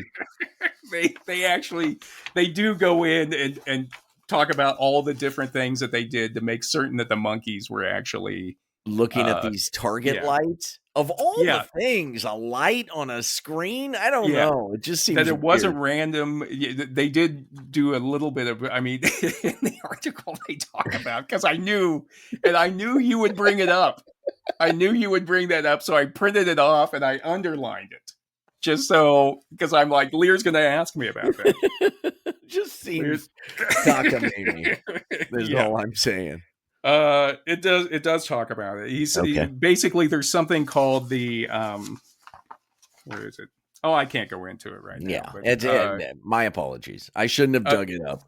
they do go in and talk about all the different things that they did to make certain that the monkeys were actually looking at these target lights. Of all the things, a light on a screen? I don't know. It just seems that it weird. wasn't random. They did do a little bit of, I mean, in the article they talk about, because I knew you would bring it up. I knew you would bring that up, so I printed it off and I underlined it. Just so, because I'm like, Lear's going to ask me about that. Just seems cockamamie. That's all I'm saying. It does talk about it. He basically, there's something called the where is it? Oh, I can't go into it right now. Yeah, my apologies. I shouldn't have dug it up.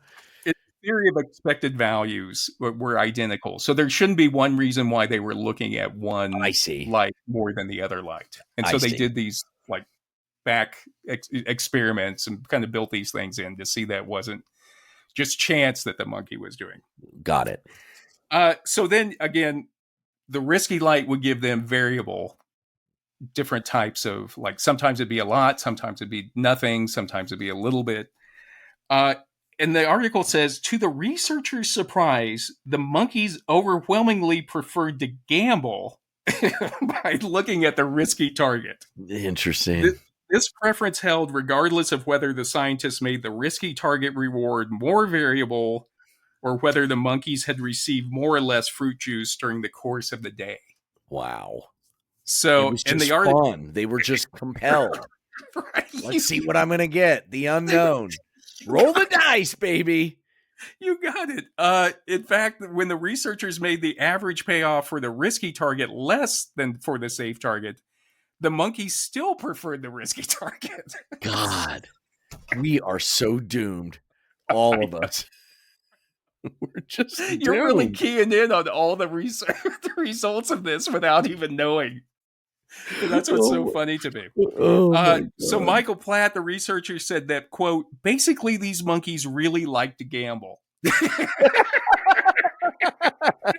The theory of expected values were identical, so there shouldn't be one reason why they were looking at one light more than the other light, and so they did these like back experiments and kind of built these things in to see that wasn't just chance that the monkey was doing. Got it. So then again, the risky light would give them variable, different types of, like, sometimes it'd be a lot, sometimes it'd be nothing, sometimes it'd be a little bit. And the article says, to the researchers' surprise, the monkeys overwhelmingly preferred to gamble by looking at the risky target. Interesting. This preference held regardless of whether the scientists made the risky target reward more variable or whether the monkeys had received more or less fruit juice during the course of the day. Wow. So, it was just fun. They were just compelled. Right. Let's see what I'm going to get. The unknown. Roll the dice, baby. You got it. In fact, when the researchers made the average payoff for the risky target less than for the safe target, the monkeys still preferred the risky target. God, we are so doomed. All of us. We're just You're really keying in on all the results of this without even knowing. And that's what's so funny to me. So Michael Platt, the researcher, said that, quote, basically these monkeys really like to gamble.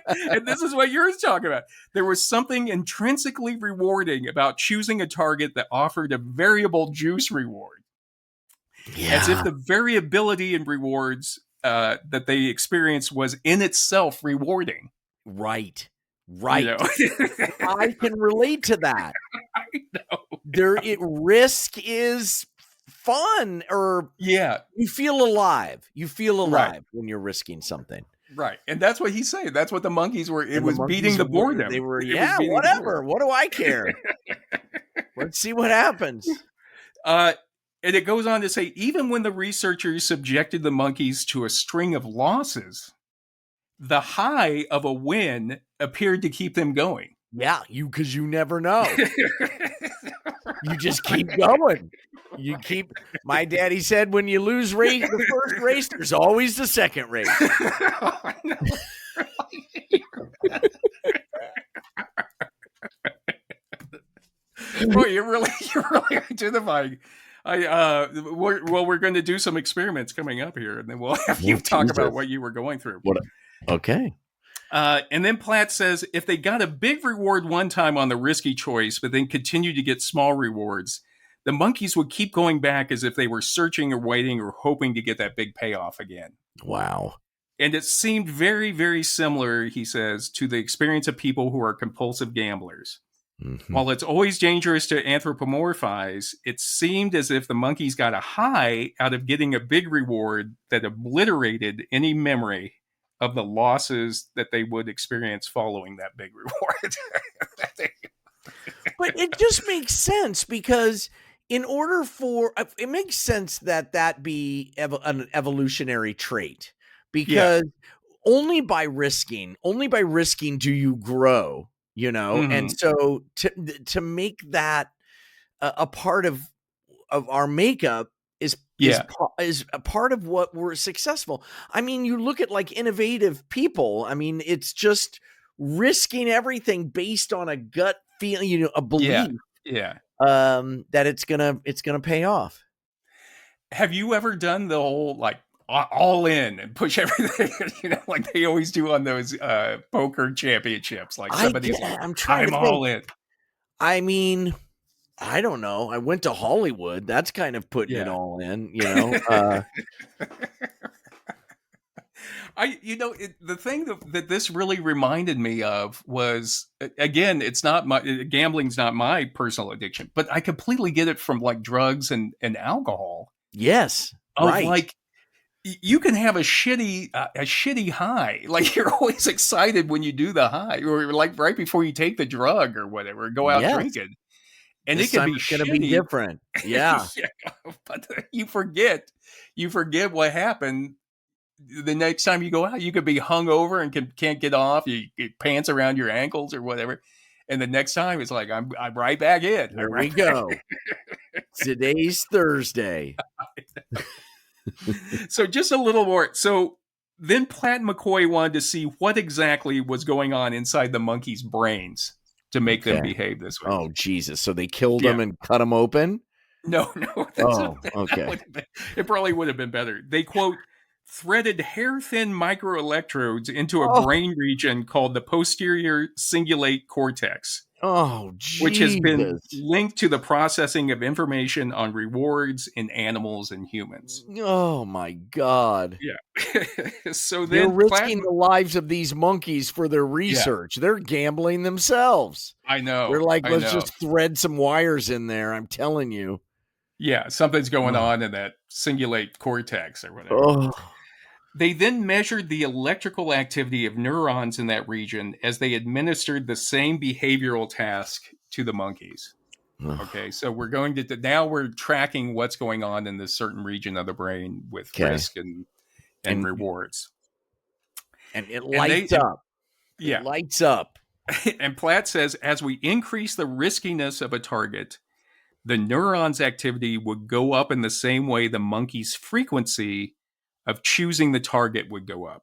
And this is what you're talking about. There was something intrinsically rewarding about choosing a target that offered a variable juice reward. Yeah. As if the variability in rewards that they experienced was in itself rewarding. Right. You know? I can relate to that. I know. Risk is fun, or you feel alive. You feel alive when you're risking something. Right. And that's what he's saying. That's what the monkeys were. It was beating the boredom. They were, whatever. What do I care? Let's see what happens. And it goes on to say, even when the researchers subjected the monkeys to a string of losses, the high of a win appeared to keep them going. Yeah, because you never know. You just keep going. You keep. My daddy said, when you lose the first race, there's always the second race. Boy, you're really identifying. We're going to do some experiments coming up here, and then we'll have you talk about what you were going through. Okay. And then Platt says, if they got a big reward one time on the risky choice, but then continued to get small rewards, the monkeys would keep going back as if they were searching or waiting or hoping to get that big payoff again. Wow. And it seemed very, very similar, he says, to the experience of people who are compulsive gamblers. Mm-hmm. While it's always dangerous to anthropomorphize, it seemed as if the monkeys got a high out of getting a big reward that obliterated any memory of the losses that they would experience following that big reward. But it just makes sense, because in order for it makes sense that be an evolutionary trait, because only by risking do you grow, and Mm-hmm. so to make that a part of our makeup Yeah. is a part of what we're successful. I mean, you look at like innovative people. I mean, it's just risking everything based on a gut feeling, a Yeah. belief Yeah. that it's gonna pay off. Have you ever done the whole like all in and push everything, like they always do on those poker championships? Like somebody's like, I'm trying to I'm think. all in. I mean, I don't know. I went to Hollywood. That's kind of putting it Yeah. all in, The thing that this really reminded me of was, again, it's not gambling's not my personal addiction, but I completely get it from like drugs and alcohol. Yes, Of right. like, you can have a shitty high. Like you're always excited when you do the high, or like right before you take the drug or whatever, go out Yes. drinking, and it This can time be it's gonna be shitty. different. Yeah. Yeah, but you forget what happened. The next time you go out, you could be hungover and can't get off. You get pants around your ankles or whatever, and the next time it's like I'm right back in. Here we go. Today's Thursday. So just a little more. So then Platt and McCoy wanted to see what exactly was going on inside the monkeys' brains to make them Okay. behave this way. Oh, Jesus. So they killed Yeah. him and cut him open? No, Oh, okay. It probably would have been better. They quote threaded hair-thin microelectrodes into a Oh, brain region called the posterior cingulate cortex, oh, which has been Jesus. linked to the processing of information on rewards in animals and humans. Oh, my God. Yeah. So They're then risking the lives of these monkeys for their yeah, research. They're gambling themselves. I They're know. like, I let's know. just thread some wires in there. I'm telling you. Yeah, something's going Oh. on in that cingulate cortex or whatever. Oh. They then measured the electrical activity of neurons in that region as they administered the same behavioral task to the monkeys. Okay, so now we're tracking what's going on in this certain region of the brain with Okay. risk and And rewards. it And lights up. It yeah, lights up. and Platt says as we increase the riskiness of a target, the neuron's activity would go up in the same way the monkey's frequency of choosing the target would go up.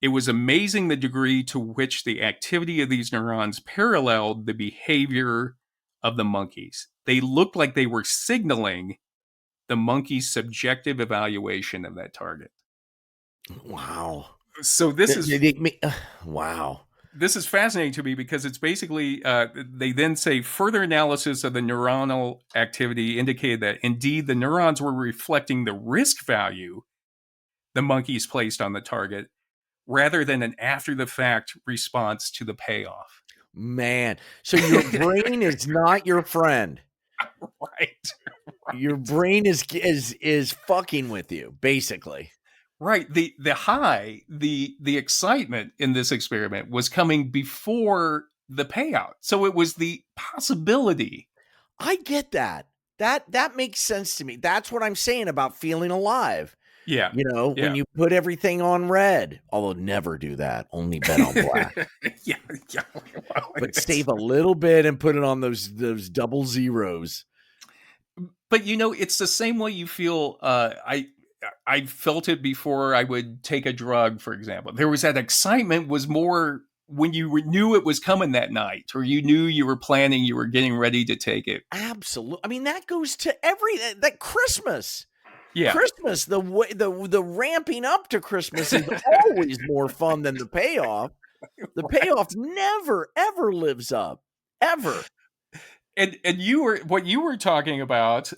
It was amazing the degree to which the activity of these neurons paralleled the behavior of the monkeys. They looked like they were signaling the monkey's subjective evaluation of that target. Wow. So Wow. this is fascinating to me because it's basically they then say further analysis of the neuronal activity indicated that indeed the neurons were reflecting the risk value the monkeys placed on the target rather than an after the fact response to the payoff. Man. So your brain is not your friend. Right. Your brain is fucking with you, basically. Right. The high, the excitement in this experiment was coming before the payout. So it was the possibility. I get that. That makes sense to me. That's what I'm saying about feeling alive. Yeah. When you put everything on red, although never do that, only bet on black. Yeah. Well, but save a little bit and put it on those double zeros. But it's the same way you feel. I felt it before I would take a drug, for example. There was that excitement was more when you knew it was coming that night, or you knew you were planning, you were getting ready to take it. Absolutely. I mean, that goes to that Christmas. Yeah. Christmas, the ramping up to Christmas is always more fun than the payoff. The payoff never ever lives up, ever. And what you were talking about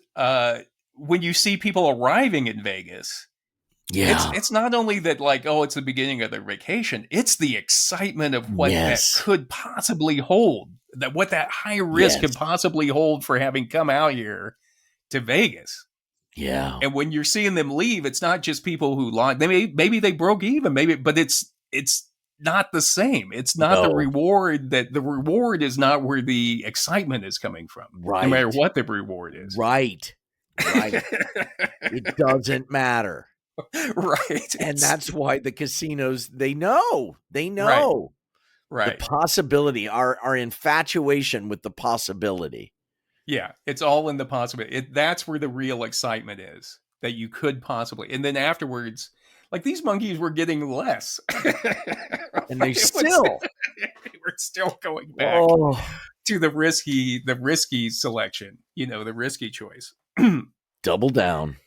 when you see people arriving in Vegas. Yeah, it's not only that like, oh, it's the beginning of their vacation. It's the excitement of what that could possibly hold, what that high risk could possibly hold for having come out here to Vegas. Yeah. And when you're seeing them leave, it's not just people who lied. Maybe they broke even, but it's not the same. It's not the reward the reward is not where the excitement is coming from. Right. No matter what the reward is. Right. It doesn't matter. Right. And that's why the casinos, they know. Right. The possibility, our infatuation with the possibility. Yeah, it's all in the possibility. That's where the real excitement is, that you could possibly. And then afterwards, like, these monkeys were getting less. And they were still going back to the risky selection, the risky choice. Double down.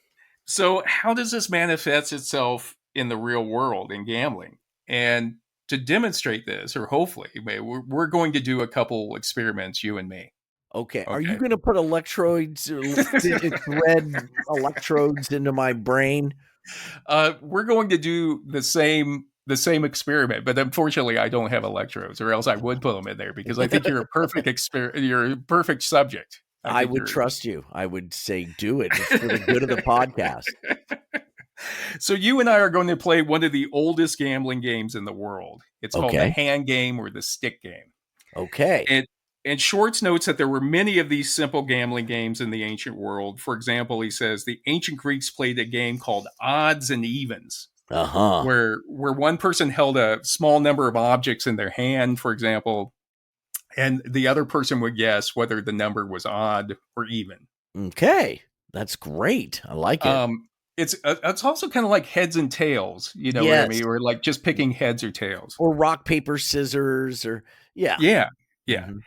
So how does this manifest itself in the real world in gambling? And to demonstrate this, or hopefully, we're going to do a couple experiments, you and me. Okay. Are you going to put electrodes, red electrodes into my brain? We're going to do the same experiment, but unfortunately, I don't have electrodes, or else I would put them in there, because I think you're a perfect subject. I would trust you. I would say do it. It's for the good of the podcast. So you and I are going to play one of the oldest gambling games in the world. It's called the hand game, or the stick game. Okay. And Schwartz notes that there were many of these simple gambling games in the ancient world. For example, he says the ancient Greeks played a game called odds and evens, where one person held a small number of objects in their hand, for example, and the other person would guess whether the number was odd or even. Okay, that's great. I like it. It's also kind of like heads and tails, what I mean, or like just picking heads or tails, or rock paper scissors, or yeah. Mm-hmm.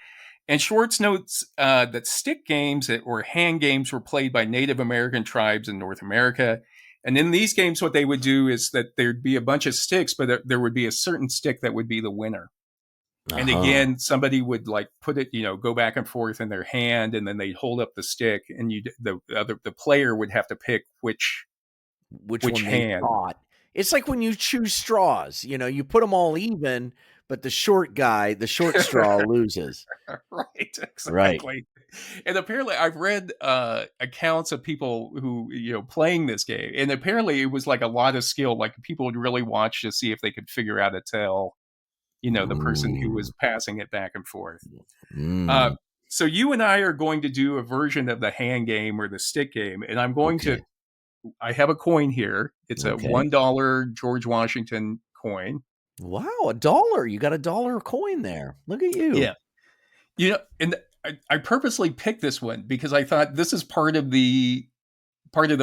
And Schwartz notes that stick games or hand games were played by Native American tribes in North America. And in these games, what they would do is that there'd be a bunch of sticks, but there would be a certain stick that would be the winner. And again, somebody would like put it, go back and forth in their hand, and then they'd hold up the stick, and the player would have to pick which one hand. It's like when you choose straws, you put them all even, but the short straw loses. Right, exactly. Right. And apparently I've read accounts of people who, playing this game, and apparently it was like a lot of skill. Like, people would really watch to see if they could figure out a tell, the person who was passing it back and forth. So you and I are going to do a version of the hand game or the stick game, and I'm going to, I have a coin here. It's a $1 George Washington coin. Wow, $1. You got $1 coin there. Look at you. Yeah. And I purposely picked this one because I thought this is part of the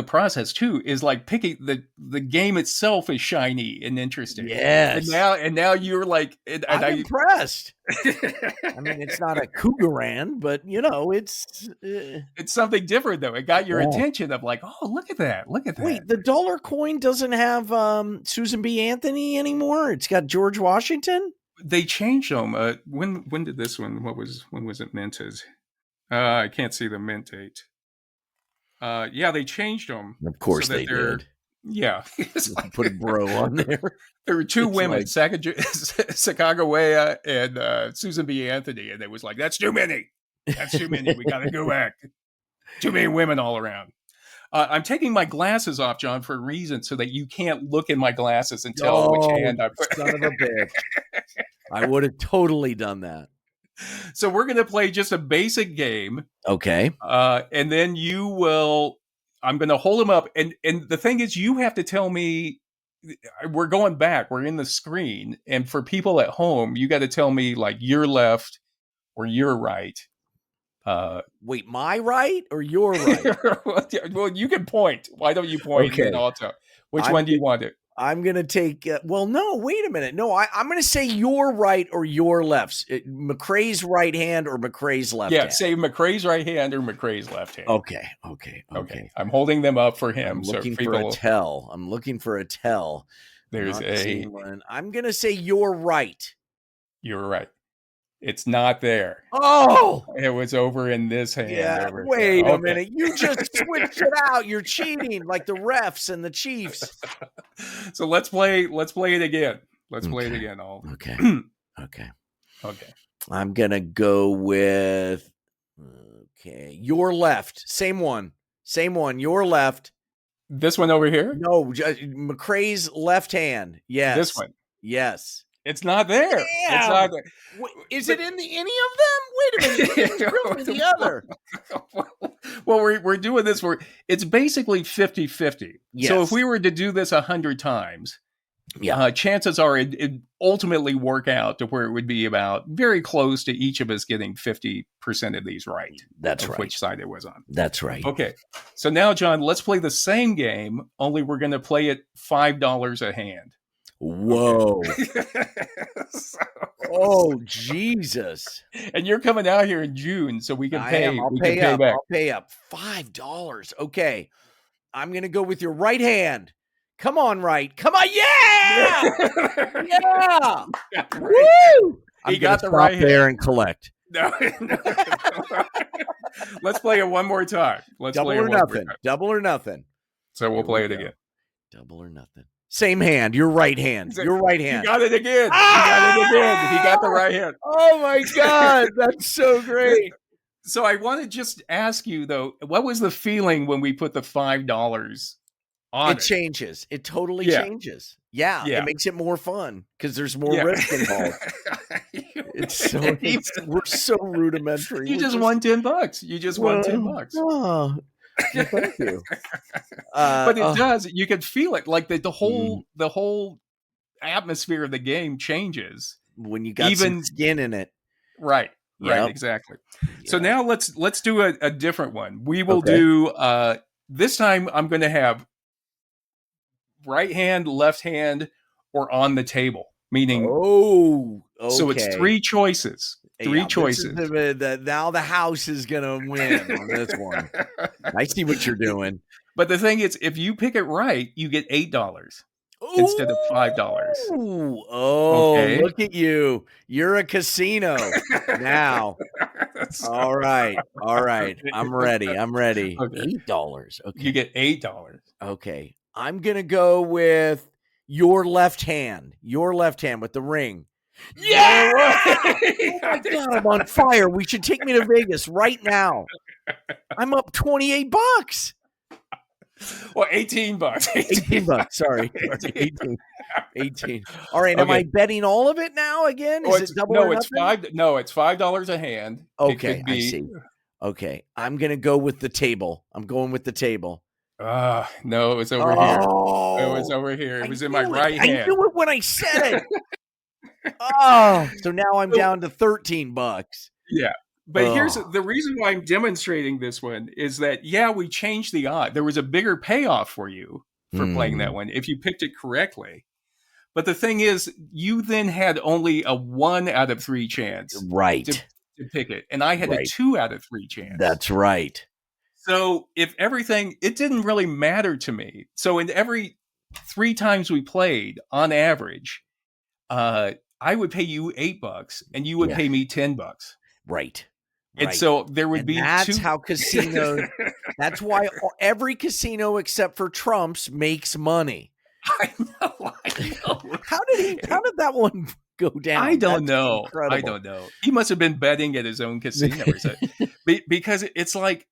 process too, is like picking the game itself is shiny and interesting. Yes. And now you're like, I'm impressed. I mean, it's not a Cougaran, but it's something different though. It got your attention of like, oh, look at that. Wait, the $1 coin doesn't have Susan B. Anthony anymore. It's got George Washington. They changed them. When did this one? When was it minted? I can't see the mint date. They changed them. Of course they did. Yeah. Like, put a bro on there. There were two women, Sacagawea and Susan B. Anthony, and it was like, that's too many. We got to go back. Too many women all around. I'm taking my glasses off, John, for a reason, so that you can't look in my glasses and tell which hand I put. Son of a bitch. I would have totally done that. So we're going to play just a basic game. Okay. And then I'm going to hold them up. And the thing is, you have to tell me, we're going back. We're in the screen. And for people at home, you got to tell me like your left or your right. Wait, my right or your right? Well, you can point. Why don't you point? Okay. And also, which one do you want to? I'm going to take, no, wait a minute. No, I'm going to say your right or your left. McCray's right hand or McCray's left hand. Yeah, say McCray's right hand or McCray's left hand. Okay. I'm holding them up for him. I'm looking for a tell. There's I'm going to say your right. You're right. It's not there. Oh! It was over in this hand. Yeah, wait a minute. You just switched it out. You're cheating like the refs and the Chiefs. So let's play it again. Play it again. Okay. I'm going to go with your left. Same one. Your left. This one over here? No, McCray's left hand. Yes. This one. Yes. It's not there. Damn. It's not there. Is it in any of them? Wait a minute. It's really the other. Well, we're doing this it's basically 50-50. Yes. So if we were to do this 100 times, chances are it ultimately work out to where it would be about very close to each of us getting 50% of these right. That's right. Which side it was on. That's right. Okay. So now, John, let's play the same game, only we're going to play it $5 a hand. Whoa. Okay. Oh, Jesus. And you're coming out here in June, so we can pay. I'll pay up. I'll pay up. $5. Okay. I'm going to go with your right hand. Come on, right. Come on. Yeah. Yeah. Woo. He got the right there hand. And collect. No. Let's play it one more time. Double or nothing. Double or nothing. So we'll play it again. Double or nothing. Same hand. Your right hand. Your right hand. You got it again. He got the right hand. Oh, my God. That's so great. So I want to just ask you, though, what was the feeling when we put the $5 on it? It changes. It totally changes. Yeah. It makes it more fun because there's more risk involved. We're so rudimentary. You just won $10. You just won $10. Oh, thank you. But it does. You can feel it. Like the whole atmosphere of the game changes when you got some skin in it. Right. Right. Exactly. Yeah. So now let's do a different one. We will do this time. I'm going to have right hand, left hand, or on the table. Meaning, so it's 3 choices. Three choices. Now the house is going to win on this one. I see what you're doing. But the thing is, if you pick it right, you get $8 instead of $5. Oh, look at you. You're a casino now. All right. I'm ready. Okay. $8. Okay. You get $8. Okay. I'm going to go with your left hand with the ring. Yeah! Oh my God, I'm on fire. We should take me to Vegas right now. I'm up $28. Well, $18. $18. Sorry. 18. All right. Am I betting all of it now again? Is it double or nothing? It's $5 a hand. Okay. I see. Okay. I'm going to go with the table. I'm going with the table. No, it was over here. It was over here. It was in my right hand. I knew it when I said it. So now I'm down to $13. Yeah. But here's the reason why I'm demonstrating this one is that, we changed the odd. There was a bigger payoff for you for playing that one if you picked it correctly. But the thing is, you then had only a 1 out of 3 chance to pick it. And I had a 2 out of 3 chance. That's right. So if everything, it didn't really matter to me. So in every 3 times we played, on average, I would pay you $8 and you would pay me $10. Right. And so there would be that's how casinos. That's why every casino except for Trump's makes money. I know. How did that one go down? I don't know. He must have been betting at his own casino or something. Because it's like,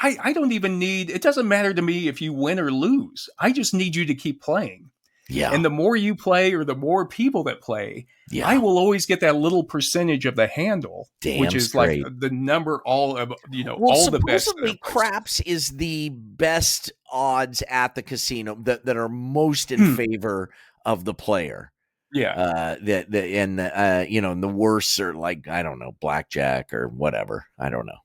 I don't even need, it doesn't matter to me if you win or lose. I just need you to keep playing. Yeah. And the more you play or the more people that play, I will always get that little percentage of the handle, which is like the number all the best. Supposedly craps is the best odds at the casino that are most in favor of the player. Yeah. And the worst are like, I don't know, blackjack or whatever. I don't know.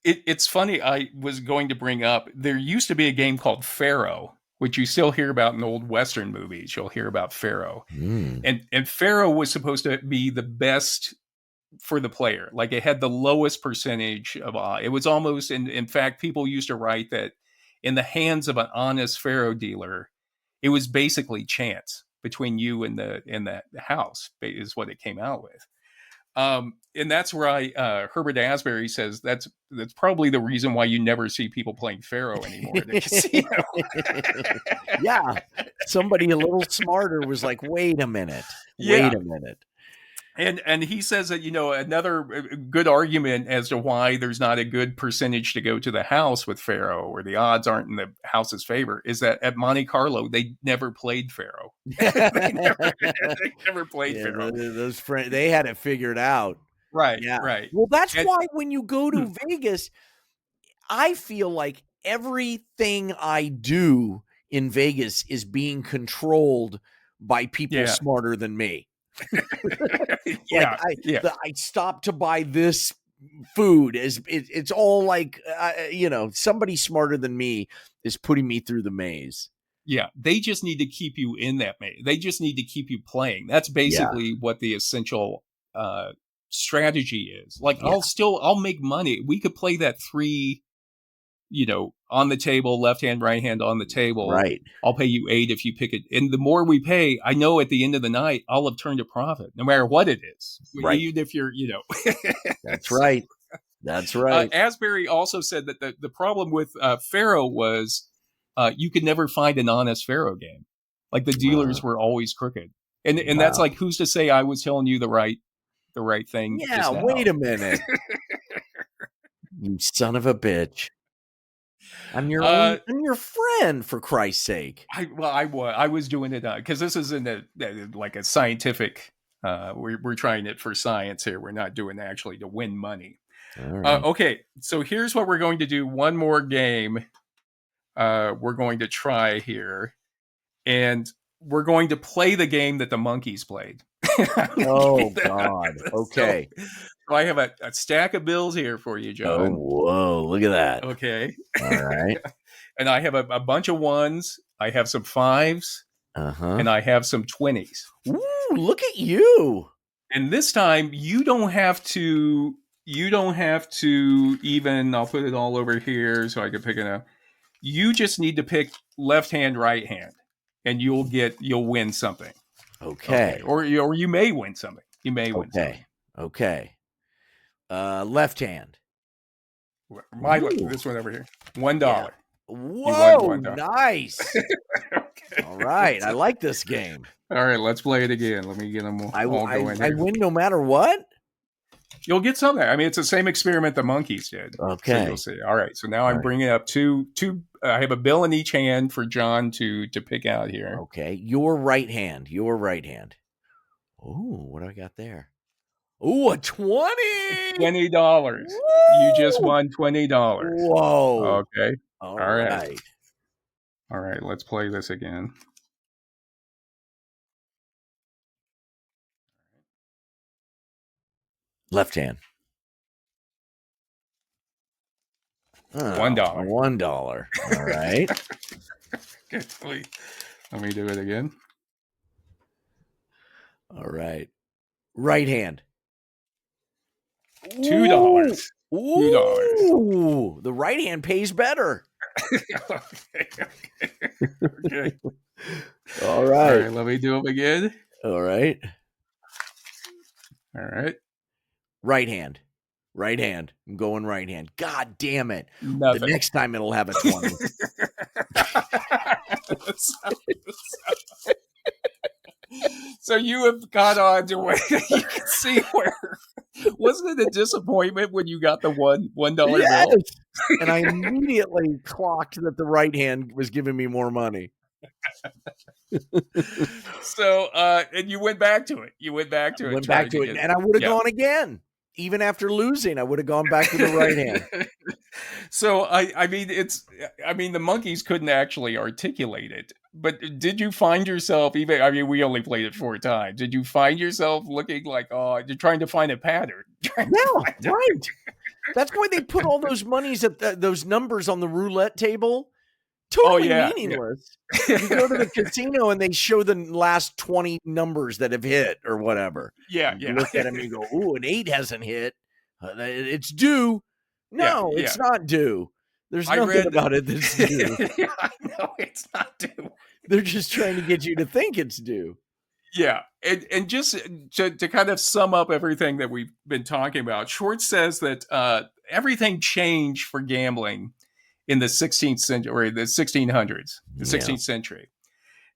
It's funny. I was going to bring up, there used to be a game called Pharaoh, which you still hear about in old Western movies. You'll hear about Pharaoh. And Pharaoh was supposed to be the best for the player. Like it had the lowest percentage of it was almost, in fact, people used to write that in the hands of an honest Pharaoh dealer, it was basically chance between you and the house is what it came out with. And that's where Herbert Asbury says that's probably the reason why you never see people playing Pharaoh anymore in the casino. Yeah. Somebody a little smarter was like, wait a minute. And he says that, another good argument as to why there's not a good percentage to go to the house with Faro, or the odds aren't in the house's favor, is that at Monte Carlo they never played Faro. they never played Faro. Those friends, they had it figured out. Right, Yeah. right. Well, that's why when you go to Vegas, I feel like everything I do in Vegas is being controlled by people smarter than me. I stopped to buy this food. It's all like, somebody smarter than me is putting me through the maze. Yeah, they just need to keep you in that maze. They just need to keep you playing. That's basically what the essential strategy is. Like, I'll make money. We could play that 3, on the table, left hand, right hand on the table. Right. I'll pay you 8 if you pick it. And the more we pay, I know at the end of the night, I'll have turned a profit, no matter what it is. Right. Even if you're, That's right. That's right. Asbury also said that the problem with Faro was you could never find an honest Faro game. Like, the dealers were always crooked. And that's like, who's to say I was telling you the right thing? Yeah, wait a minute. You son of a bitch. I'm your friend, for Christ's sake. I was doing it because this is like a scientific. We're trying it for science here. We're not doing it actually to win money. Right. Okay, so here's what we're going to do. One more game. We're going to try here, and we're going to play the game that the monkeys played. Oh God! Okay. So I have a stack of bills here for you, John. Oh, whoa! Look at that. Okay. All right. And I have a bunch of 1s. I have some 5s. And I have some 20s. Ooh! Look at you. And this time you don't have to even. I'll put it all over here so I can pick it up. You just need to pick left hand, right hand, and you'll win something. Okay. Or you may win something. You may win something. Okay. Left hand. This one over here. $1. Yeah. Whoa, nice. Okay. All right. I like this game. All right, let's play it again. Let me get them all going. I win no matter what? You'll get something. I mean, it's the same experiment the monkeys did. Okay. So you'll see. All right. So now I'm bringing up two. I have a bill in each hand for John to pick out here. Okay. Your right hand. Oh, what do I got there? Oh, a 20. $20. You just won $20. Whoa. Okay. All right. All right. Let's play this again. Left hand. $1. $1. All right. Okay, let me do it again. All right. Right hand. $2. Ooh, the right hand pays better. Okay. All right. Let me do them again. All right. Right hand. I'm going right hand. God damn it. Nothing. The next time it'll have a 20. So you have got on to where you can see where. Wasn't it a disappointment when you got the $1 bill? And I immediately clocked that the right hand was giving me more money. So, and you went back to it. And I would have gone again. Even after losing, I would have gone back to the right hand. So, I mean, the monkeys couldn't actually articulate it. But did you find yourself we only played it 4 times. Did you find yourself looking like, you're trying to find a pattern? Yeah, right. That's why they put all those those numbers on the roulette table. Totally meaningless. Yeah. You go to the casino and they show the last 20 numbers that have hit or whatever. Yeah, you look at them and you go, "Ooh, an 8 hasn't hit. It's due." No, it's not due. There's nothing about it that's due. I know it's not due. They're just trying to get you to think it's due. Yeah, and just to kind of sum up everything that we've been talking about, Schwartz says that everything changed for gambling in the 16th century, or the 1600s, the 16th century.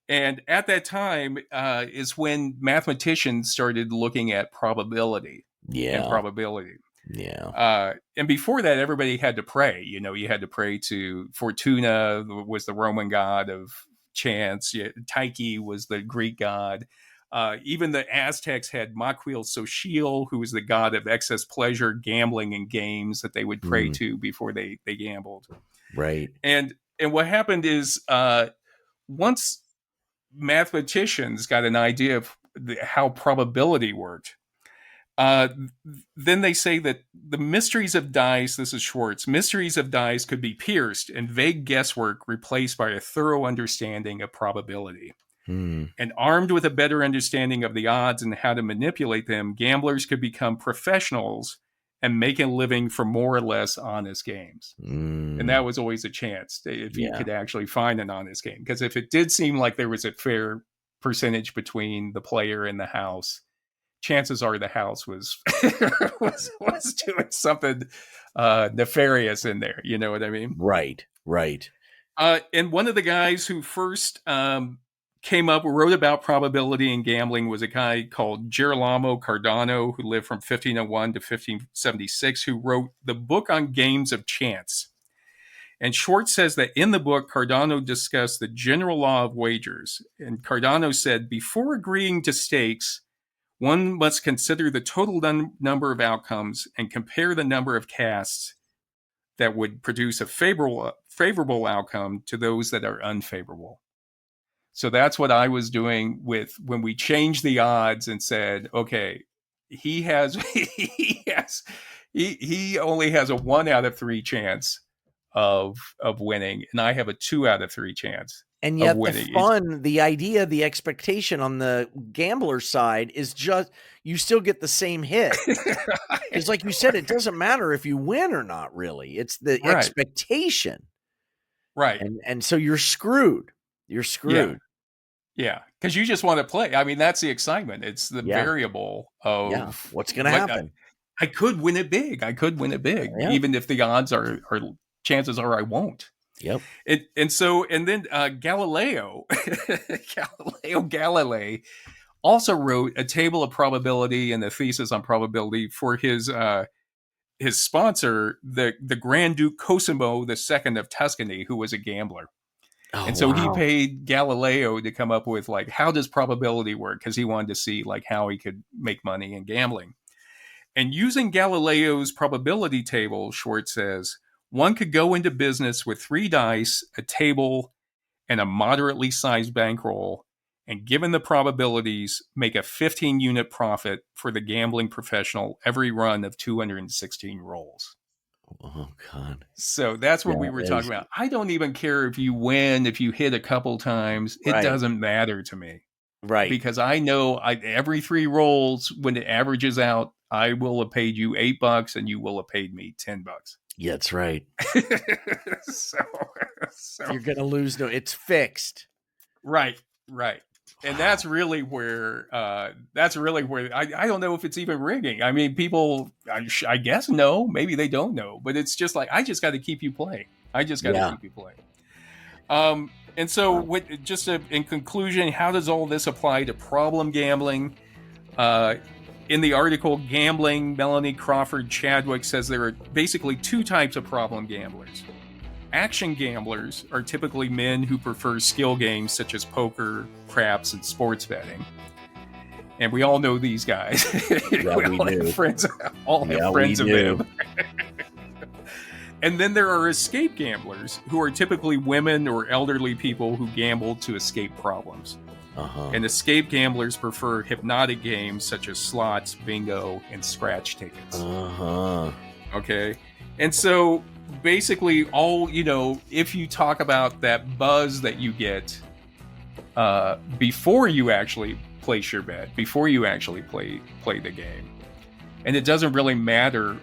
And at that time is when mathematicians started looking at probability and probability. Yeah. And before that, everybody had to pray. You know, you had to pray to Fortuna, was the Roman god of chance. Tyche was the Greek god. Even the Aztecs had Macuilxochitl, who was the god of excess pleasure, gambling, and games that they would pray to before they gambled. Right. And what happened is once mathematicians got an idea of how probability worked, then they say that the mysteries of dice, this is Schwartz, mysteries of dice could be pierced and vague guesswork replaced by a thorough understanding of probability. And armed with a better understanding of the odds and how to manipulate them, gamblers could become professionals and make a living from more or less honest games. And that was always a chance if you could actually find an honest game. Because if it did seem like there was a fair percentage between the player and the house, chances are the house was was doing something nefarious in there. You know what I mean? Right. And one of the guys who first wrote about probability in gambling was a guy called Girolamo Cardano, who lived from 1501 to 1576, who wrote the book on games of chance. And Schwartz says that in the book, Cardano discussed the general law of wagers. And Cardano said, before agreeing to stakes, one must consider the total number of outcomes and compare the number of casts that would produce a favorable outcome to those that are unfavorable. So that's what I was doing when we changed the odds and said, okay, he only has a 1 out of 3 chance of winning, and I have a 2 out of 3 chance. And yet the idea, the expectation on the gambler side is just, you still get the same hit. It's like you said, it doesn't matter if you win or not, really. It's the expectation. Right. And so you're screwed. Yeah. Because you just want to play. I mean, that's the excitement. It's the variable of what's going to happen. I could win it big. Even if the odds are chances are I won't. Yep. And then Galileo Galilei also wrote a table of probability and a thesis on probability for his sponsor, the Grand Duke Cosimo II of Tuscany, who was a gambler. And so he paid Galileo to come up with, like, how does probability work? Because he wanted to see, like, how he could make money in gambling. And using Galileo's probability table, Schwartz says, one could go into business with 3 dice, a table, and a moderately sized bankroll, and given the probabilities, make a 15-unit profit for the gambling professional every run of 216 rolls. Oh, God. So that's what we were talking about. I don't even care if you win, if you hit a couple times. It doesn't matter to me. Right. Because I know every 3 rolls, when it averages out, I will have paid you $8 and you will have paid me $10. Yeah, that's right. so you're going to lose. No, it's fixed. Right. And that's really where I don't know if it's even rigging. I mean, people, I guess know, maybe they don't know, but it's just like, I just got to keep you playing. And so in conclusion, how does all this apply to problem gambling? In the article Gambling, Melanie Crawford Chadwick says there are basically 2 types of problem gamblers. Action gamblers are typically men who prefer skill games such as poker, craps, and sports betting. And we all know these guys. Yeah, we do. All have friends of them. And then there are escape gamblers, who are typically women or elderly people who gamble to escape problems. And escape gamblers prefer hypnotic games such as slots, bingo, and scratch tickets. Okay. And so basically if you talk about that buzz that you get before you actually place your bet, before you actually play the game, and it doesn't really matter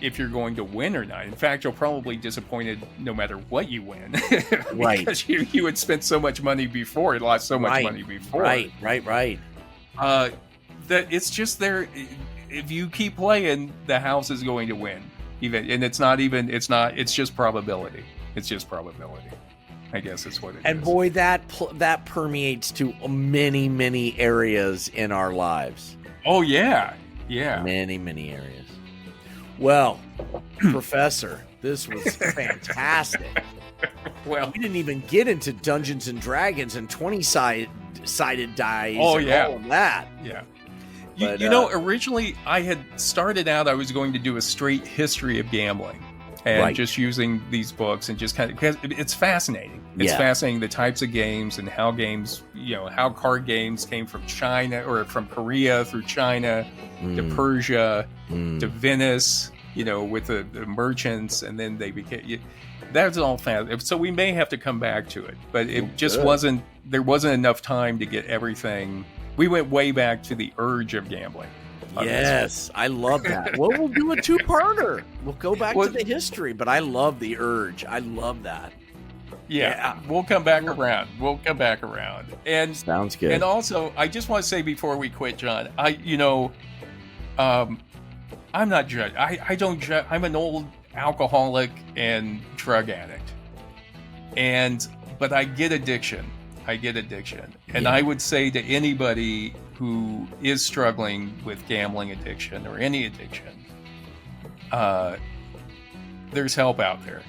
if you're going to win or not. In fact, you're probably disappointed no matter what you win. Because you had spent so much money before, lost so much money before. Right. That it's just there. If you keep playing, the house is going to win. It's just probability. I guess is what it is. And boy, that permeates to many, many areas in our lives. Oh, yeah. Yeah. Many, many areas. Well, Professor, this was fantastic. Well, we didn't even get into Dungeons and Dragons and 20-sided dice. Oh, and yeah. all of that. Yeah. But, you know, originally I had started out, I was going to do a straight history of gambling. And just using these books and just kind of, because it's fascinating. It's fascinating, the types of games and how games, how card games came from China or from Korea through China to Persia to Venice, with the merchants, and then they became, that's all fascinating. So we may have to come back to it, but it just there wasn't enough time to get everything. We went way back to the urge of gambling. Yes, I love that. Well, we'll do a two-parter. We'll go back to the history, but I love the urge. I love that. Yeah, we'll come back around. And sounds good. And also, I just want to say before we quit, John, I'm not judging. I don't judge. I'm an old alcoholic and drug addict, but I get addiction. And I would say to anybody who is struggling with gambling addiction or any addiction, there's help out there.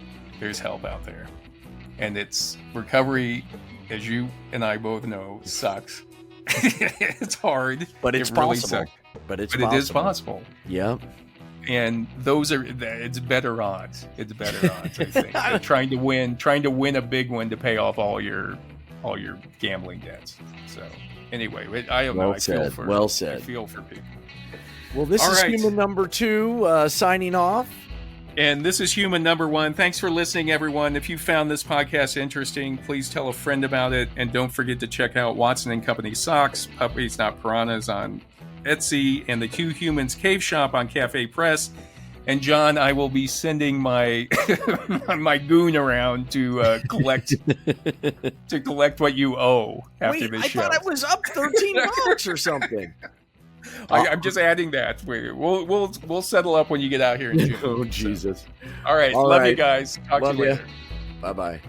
And it's recovery, as you and I both know, sucks. It's hard. But it's possible. But it is possible. Yep. And it's better odds. I think. Than trying to win a big one to pay off all your gambling debts. So anyway, I don't know. I feel for people. Well, this is human number 2 signing off. And this is human number 1. Thanks for listening, everyone. If you found this podcast interesting, please tell a friend about it. And don't forget to check out Watson & Company Socks, Puppies Not Piranhas on Etsy, and the Two Humans Cave Shop on Cafe Press. And John, I will be sending my my goon around to collect what you owe after this show. I thought it was up $13 or something. I'm just adding that. We'll settle up when you get out here in June. Oh, Jesus! So. All right, love you guys. Talk to you later. Bye-bye.